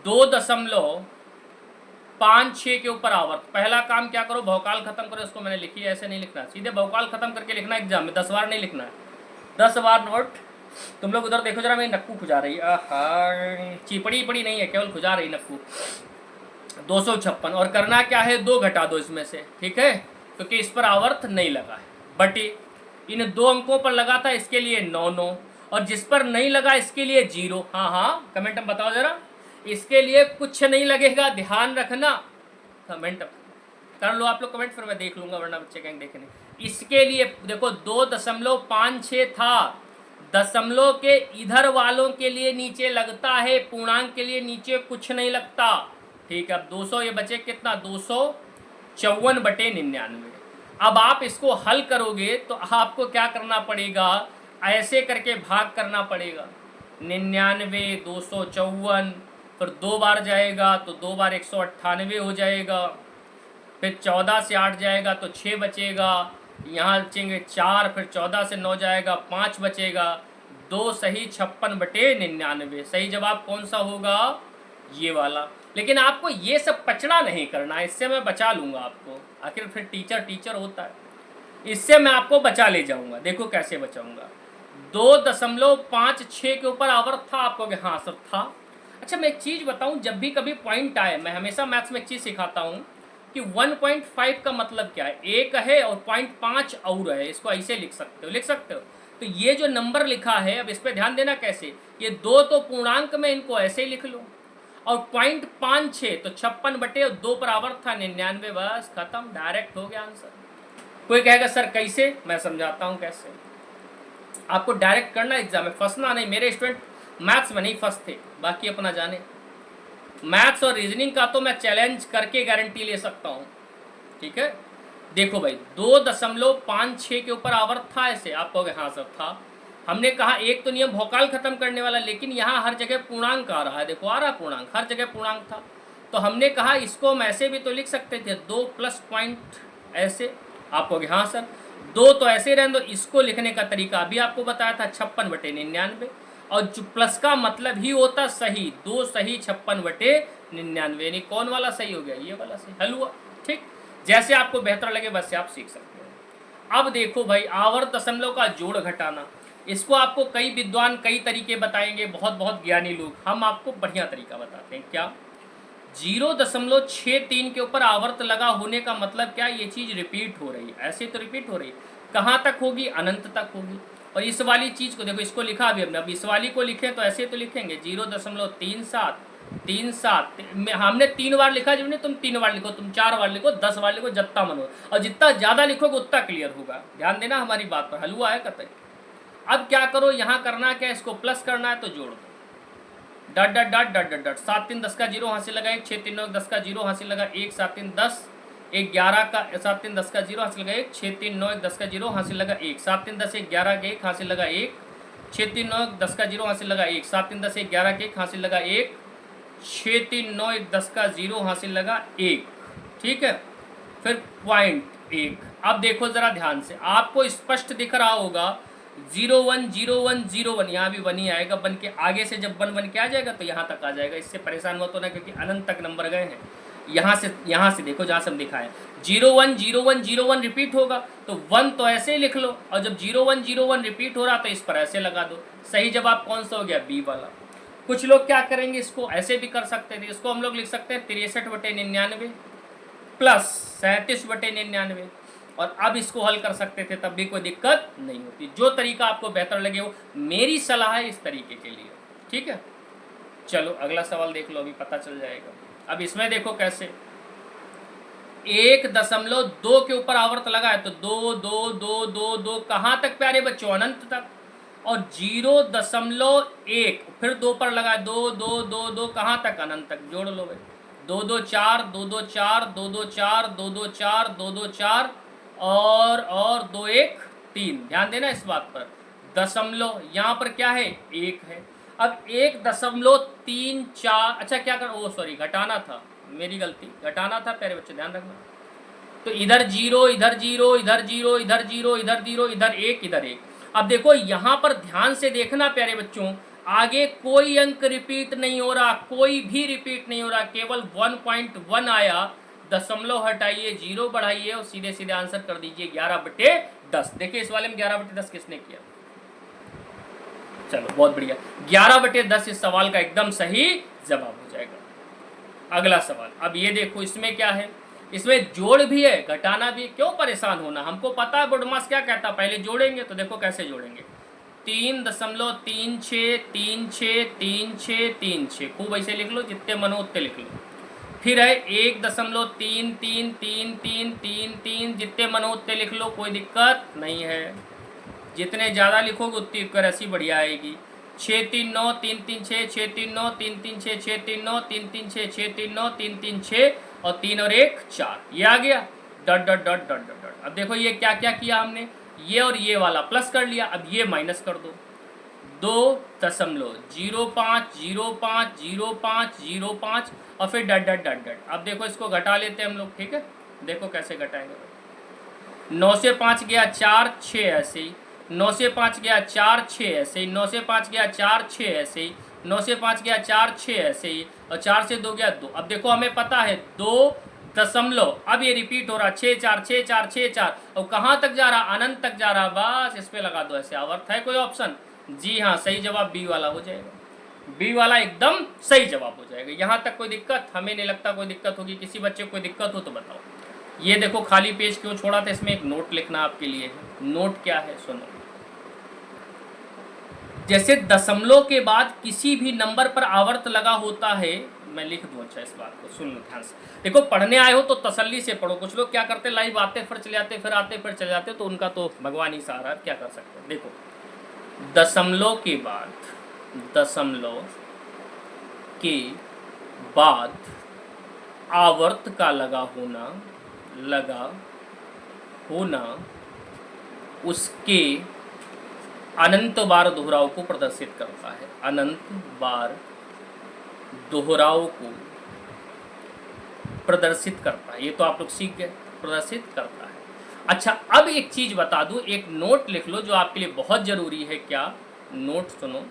2.56 के ऊपर आवर्त। पहला काम क्या करो, बहुकाल खत्म करो, इसको मैंने लिखी है, ऐसे नहीं लिखना, सीधे बहुकाल खत्म करके लिखना एग्जाम में, 10 बार नहीं लिखना है, 10 बार नोट। तुम लोग उधर देखो जरा, मेरी नक्कू खुजा रही है, चिपड़ी पड़ी नहीं है, केवल खुजा रही नक्कू। 256, और करना क्या है, 2 घटा दो इसमें से, ठीक है, क्योंकि इस पर आवर्त नहीं लगा है, बटे इन 2 अंकों पर लगा था, इसके लिए 9 9, और जिस पर नहीं लगा इसके लिए 0। हाँ हाँ कमेंट में बताओ जरा, इसके लिए कुछ नहीं लगेगा, ध्यान रखना, कमेंट कर लो आप लोग कमेंट, फिर मैं देख लूंगा, वरना बच्चे कहेंगे देखे नहीं। इसके लिए देखो 2.56 था, दशमलव के इधर वालों के लिए नीचे लगता है, पूर्णांक के लिए नीचे कुछ नहीं लगता, ठीक है। अब 200, ये बचे कितना 200 54/99। अब आप इसको हल करोगे तो आपको क्या करना पड़ेगा, ऐसे करके भाग करना पड़ेगा। 99 254, फिर 2 बार जाएगा तो 2 बार 198 हो जाएगा, फिर 14 से 8 जाएगा तो 6 बचेगा, यहाँ बचेंगे 4, फिर 14 से 9 जाएगा 5 बचेगा, 2 सही 56/99। सही जवाब कौन सा होगा, ये वाला। लेकिन आपको ये सब पचड़ा नहीं करना है, इससे मैं बचा लूँगा आपको। आखिर फिर टीचर होता है, इससे मैं आपको बचा ले जाऊँगा। देखो कैसे बचाऊँगा। 2.56 के ऊपर आवर्त था, आपको हाँ सर था। अच्छा मैं एक चीज़ बताऊँ, जब भी कभी पॉइंट आए, मैं हमेशा मैथ्स में एक चीज़ सिखाता हूँ कि 1.5 का मतलब क्या है, 1 है और 0.5 और है, इसको ऐसे लिख सकते हो। तो ये जो नंबर लिखा है, अब इस पर ध्यान देना कैसे, ये 2 तो पूर्णांक में, इनको ऐसे ही लिख लो, और 0.56 तो 56/2 पर आवर्त था 99, बस खत्म, डायरेक्ट हो गया आंसर। कोई कहेगा सर कैसे, मैं समझाता हूँ कैसे। आपको डायरेक्ट करना एग्जाम में, फंसना नहीं। मेरे स्टूडेंट मैथ्स में नहीं फंसते, बाकी अपना जाने। मैथ्स और रीजनिंग का तो मैं चैलेंज करके गारंटी ले सकता हूँ, ठीक है। देखो भाई 2.56 के ऊपर आवर्त था, ऐसे आप कहोगे हाँ सर था। हमने कहा एक तो नियम भौकाल खत्म करने वाला, लेकिन यहाँ हर जगह पूर्णांक आ रहा है, देखो आ रहा पूर्णांक, हर जगह पूर्णांक था। तो हमने कहा इसको हम ऐसे भी तो लिख सकते थे, 2 प्लस पॉइंट ऐसे, आप कहोगे हाँ सर। 2 तो ऐसे रहने दो, इसको लिखने का तरीका अभी आपको बताया था 56/99, और जो प्लस का मतलब ही होता सही, 2 सही 56/99, यानी कौन वाला सही हो गया, ये वाला सही। हल हुआ, ठीक। जैसे आपको बेहतर लगे वैसे आप सीख सकते हो। अब देखो भाई, आवर्त दशमलव का जोड़ घटाना, इसको आपको कई विद्वान कई तरीके बताएंगे, बहुत बहुत ज्ञानी लोग। हम आपको बढ़िया तरीका बताते हैं। क्या, 0.63 के ऊपर आवर्त लगा होने का मतलब क्या, ये चीज़ रिपीट हो रही है, ऐसे तो रिपीट हो रही है। कहाँ तक होगी, अनंत तक होगी। और इस वाली चीज़ को देखो, इसको लिखा अभी हमने, अब इस वाली को लिखें तो ऐसे तो लिखेंगे 0.37 हमने 3 बार लिखा, जब नहीं तुम 3 बार लिखो, तुम 4 बार लिखो, 10 बार लिखो, जितना मन हो, और जितना ज़्यादा लिखोगे उतना क्लियर होगा। ध्यान देना हमारी बात पर, हल हुआ है कतई। अब क्या करो, यहाँ करना क्या, इसको प्लस करना है तो जोड़ दो, डट डट डट डट डट डट, 7 3 10 का 0 हासिल लगा 1, 6 3 9 10 का 0 हासिल लगा 1, 7 3 10 1 11 का 7 3 10 का 0 हासिल लगा 1, 6 3 9 10 का 0 हासिल लगा 1, 7 3 10 1 11 के 1 हासिल लगा 1, 6 3 9 10 का 0 हासिल लगा 1, 7 3 10 1 11 के 1 हासिल लगा 1, 6 3 9 10 का 0 हासिल लगा 1, ठीक है। फिर पॉइंट 1। अब देखो ज़रा ध्यान से, आपको स्पष्ट दिख रहा होगा 0 1 0 1 0 1, यहाँ भी 1 ही आएगा, बन के आगे से जब 1 1 के आ जाएगा तो यहाँ तक आ जाएगा। इससे परेशान मत होना, क्योंकि अनंत तक नंबर गए हैं। यहाँ से देखो, जहाँ से हम दिखाएं 0 1 0 1 0 1 रिपीट होगा तो 1 तो ऐसे ही लिख लो, और जब 0 1 0 1 रिपीट हो रहा तो इस पर ऐसे लगा दो। सही जवाब कौन सा हो गया, बी वाला। कुछ लोग क्या करेंगे, इसको ऐसे भी कर सकते थे, इसको हम लोग लिख सकते हैं 63/99 प्लस 37/99, और अब इसको हल कर सकते थे, तब भी कोई दिक्कत नहीं होती। जो तरीका आपको बेहतर लगे वो मेरी सलाह है इस तरीके के लिए, ठीक है। चलो अगला सवाल देख लो, अभी पता चल जाएगा। अब इसमें देखो कैसे, 1.2 के ऊपर आवर्त लगा है तो 2 2 2 2 2 कहाँ तक प्यारे बच्चों, अनंत तक। और 0.1 फिर 2 पर लगा है, 2 2 2 2 कहाँ तक, अनंत तक। जोड़ लो भाई, 2 2 4 2 2 4 2 2 4 2 2 4 2 2 4 और 2 1 3। ध्यान देना इस बात पर, दशमलव यहाँ पर क्या है, 1 है। अब 1.34, अच्छा क्या कर, ओ सॉरी घटाना था, मेरी गलती, घटाना था प्यारे बच्चे, ध्यान रखना। तो इधर 0 इधर 0 इधर 0 इधर 0 इधर 0 इधर 1 इधर 1। अब देखो यहाँ पर ध्यान से देखना प्यारे बच्चों, आगे कोई अंक रिपीट नहीं हो रहा, कोई भी रिपीट नहीं हो रहा, केवल 1.1 आया। दशमलव हटाइए, 0 बढ़ाइए और सीधे सीधे आंसर कर दीजिए 11/10। देखिए इस वाले में 11/10 किसने किया, चलो बहुत बढ़िया, 11/10 इस सवाल का एकदम सही जवाब हो जाएगा। अगला सवाल, अब ये देखो इसमें क्या है, इसमें जोड़ भी है घटाना भी है, क्यों परेशान होना, हमको पता है बुडमास क्या कहता, पहले जोड़ेंगे। तो देखो कैसे जोड़ेंगे, 3.36363636, खूब ऐसे लिख लो, जितने मनो उतने लिख लो। फिर है 1.333333, जितने मनो उतने लिख लो, कोई दिक्कत नहीं है। जितने ज़्यादा लिखोगे उतनी एक्यूरेसी बढ़िया आएगी। 639 336 639 336 639 336 639 336 और 3 और 1 4, ये आ गया dot dot dot dot dot dot. अब देखो ये क्या क्या किया हमने, ये और ये वाला प्लस कर लिया, अब ये माइनस कर दो, 2.050505 और फिर डट डट डट डट। अब देखो इसको घटा लेते हैं हम लोग, ठीक है, देखो कैसे घटाएंगे। 9 से 5 गया 4 6 ऐसे ही, 9 से 5 गया 4 6 ऐसे ही, 9 से 5 गया 4 6 ऐसे ही, 9 से 5 गया 4 6 ऐसे ही, और 4 से 2 गया 2। अब देखो हमें पता है 2 दशमलव, अब ये रिपीट हो रहा 6 4 6 4 6 4, और कहाँ तक जा रहा, अनंत तक जा रहा। बस इस पे लगा दो ऐसे। आवर्त है कोई ऑप्शन? जी हाँ, सही जवाब बी वाला हो जाएगा, बी वाला एकदम सही जवाब हो जाएगा। यहाँ तक कोई दिक्कत? हमें नहीं लगता कोई दिक्कत होगी। किसी बच्चे को कोई दिक्कत हो तो बताओ। ये देखो खाली पेज क्यों छोड़ा था, इसमें एक नोट लिखना आपके लिए है। नोट क्या है सुनो, जैसे दशमलव के बाद किसी भी नंबर पर आवर्त लगा होता है, मैं लिख दूं, अच्छा इस बात को सुन लो ध्यान से। देखो पढ़ने आए हो तो तसल्ली से पढ़ो। कुछ लोग क्या करते, लाइव आते फिर चले जाते, फिर आते फिर चले जाते, तो उनका तो भगवान ही सहारा, क्या कर सकते हैं। देखो दशमलव के बाद, दशमलव के बाद आवर्त का लगा होना उसके अनंत बार दोहराव को प्रदर्शित करता है। अनंत बार दोहराव को प्रदर्शित करता है, ये तो आप लोग सीख गए, प्रदर्शित करता है। अच्छा अब एक चीज बता दूं, एक नोट लिख लो जो आपके लिए बहुत जरूरी है। क्या नोट सुनो,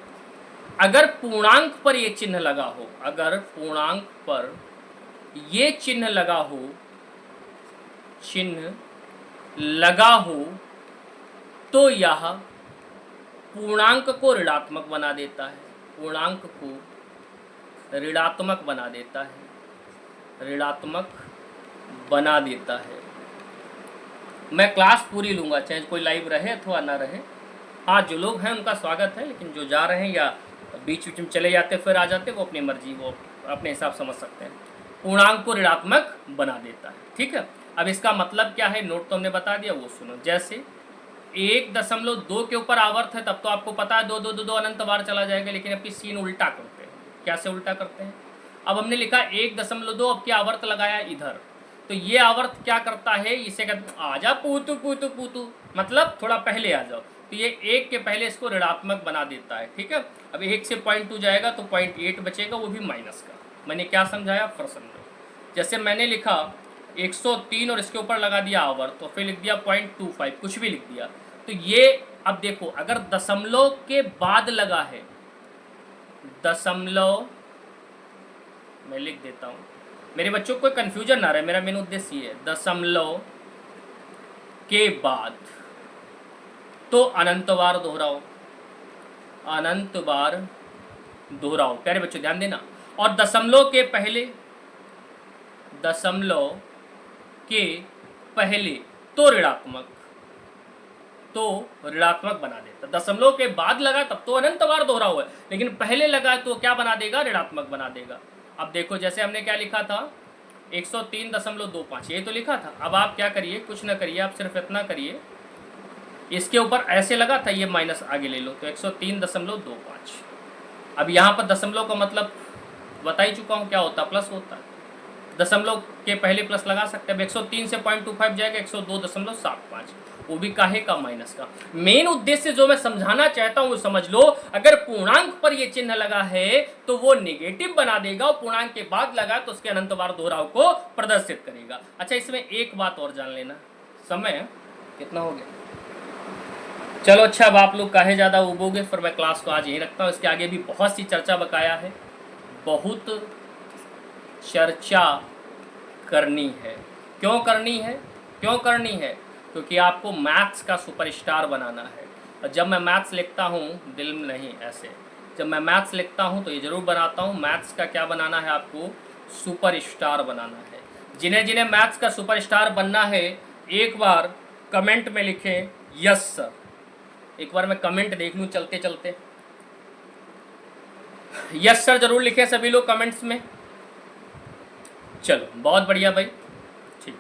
अगर पूर्णांक पर ये चिन्ह लगा हो, अगर पूर्णांक पर ये चिन्ह लगा हो तो यह पूर्णांक को ऋणात्मक बना देता है, पूर्णांक को ऋणात्मक बना देता है, ऋणात्मक बना देता है। मैं क्लास पूरी लूँगा, चाहे कोई लाइव रहे अथवा ना रहे। हाँ जो लोग हैं उनका स्वागत है, लेकिन जो जा रहे हैं या बीच बीच में चले जाते फिर आ जाते, वो अपनी मर्जी, वो अपने हिसाब समझ सकते हैं। पूर्णांक को ऋणात्मक बना देता है, ठीक है। अब इसका मतलब क्या है, नोट तो हमने बता दिया, वो सुनो। जैसे 1.2 के ऊपर आवर्त है, तब तो आपको पता है 2 2 2 2 अनंत बार चला जाएगा, लेकिन अब सीन उल्टा करते हैं। कैसे उल्टा करते हैं? अब हमने लिखा 1.2, अब क्या आवर्त लगाया इधर, तो ये आवर्त क्या करता है, इसे कहते हैं आजा पूतू पूतू पूतू, मतलब थोड़ा पहले आ जाओ, तो ये 1 के पहले इसको ऋणात्मक बना देता है, ठीक है। अब 1 से 0.2 जाएगा तो 0.8 बचेगा, वो भी माइनस का। मैंने क्या समझाया फिर समझो। जैसे मैंने लिखा 103 और इसके ऊपर लगा दिया आवर्त, तो फिर लिख दिया 0.25, कुछ भी लिख दिया, तो ये अब देखो अगर दशमलव के बाद लगा है, दशमलव मैं लिख देता हूँ, मेरे बच्चों को कोई कन्फ्यूजन ना रहे, मेरा मेन उद्देश्य ये है। दशमलव के बाद तो अनंत बार दोहराओ, अनंत बार दोहराओ, प्यारे बच्चों ध्यान देना। और दशमलव के पहले, दशमलव के पहले तो ऋणात्मक, तो ऋणात्मक बना देता। दशमलव के बाद लगा तब तो अनंत बार दोहरा हुआ है, लेकिन पहले लगा तो क्या बना देगा, ऋणात्मक बना देगा। अब देखो जैसे हमने क्या लिखा था 103.25, ये तो लिखा था। अब आप क्या करिए, कुछ ना करिए, आप सिर्फ इतना करिए, इसके ऊपर ऐसे लगा था, ये माइनस आगे ले लो, तो 103.25। अब यहाँ पर दशमलव का मतलब बता ही चुका हूँ क्या होता, प्लस होता है। दशमलव के पहले प्लस लगा सकते हैं। अब 103 से 0.25 जाएगा 102.75, वो भी काहे का, माइनस का। मेन उद्देश्य जो मैं समझाना चाहता हूँ वो समझ लो, अगर पूर्णांक पर ये चिन्ह लगा है तो वो नेगेटिव बना देगा, और पूर्णांक के बाद लगा तो उसके अनंत बार दोहराव को प्रदर्शित करेगा। अच्छा इसमें एक बात और जान लेना, समय कितना हो गया, चलो अच्छा अब आप लोग काहे ज़्यादा उबोगे, फिर मैं क्लास को आज यहीं रखता हूँ। इसके आगे भी बहुत सी चर्चा बकाया है, बहुत चर्चा करनी है। क्यों करनी है, क्यों करनी है? क्योंकि आपको मैथ्स का सुपरस्टार बनाना है। और जब मैं मैथ्स लिखता हूँ, दिल में नहीं ऐसे, जब मैं मैथ्स लिखता हूँ तो ये ज़रूर बनाता हूँ, मैथ्स का क्या बनाना है आपको, सुपरस्टार बनाना है। जिन्हें जिन्हें मैथ्स का सुपरस्टार बनना है एक बार कमेंट में लिखें यस सर। एक बार मैं कमेंट देख लूँ चलते चलते, यस सर जरूर लिखें सभी लोग कमेंट्स में। चलो बहुत बढ़िया भाई, ठीक,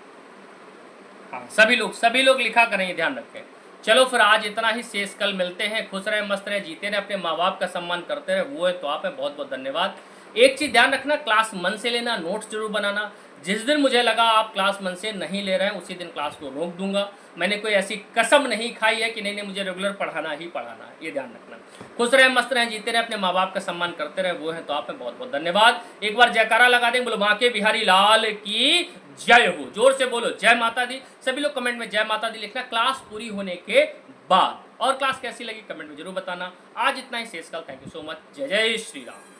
हाँ सभी लोग लिखा करें, ध्यान रखें। चलो फिर आज इतना ही, शेष कल मिलते हैं। खुश रहे, मस्त रहे, जीते रहे, अपने माँ बाप का सम्मान करते रहे, वो है तो आप है। बहुत बहुत धन्यवाद। एक चीज़ ध्यान रखना, क्लास मन से लेना, नोट्स जरूर बनाना। जिस दिन मुझे लगा आप क्लास मन से नहीं ले रहे हैं उसी दिन क्लास को रोक दूंगा। मैंने कोई ऐसी कसम नहीं खाई है कि नहीं मुझे रेगुलर पढ़ाना ही पढ़ाना है, ये ध्यान रखना। खुश रहें, मस्त रहें, जीते रहें, अपने माँ बाप का सम्मान करते रहें, वो हैं तो आप में बहुत बहुत धन्यवाद। एक बार जयकारा लगा दें, बोलो बांके बिहारी लाल की जय हो, जोर से बोलो जय माता दी। सभी लोग कमेंट में जय माता दी लिखना क्लास पूरी होने के बाद। और क्लास कैसी लगी कमेंट में जरूर बताना। आज इतना ही, शेष कल। Thank you so much. जय जय श्री राम।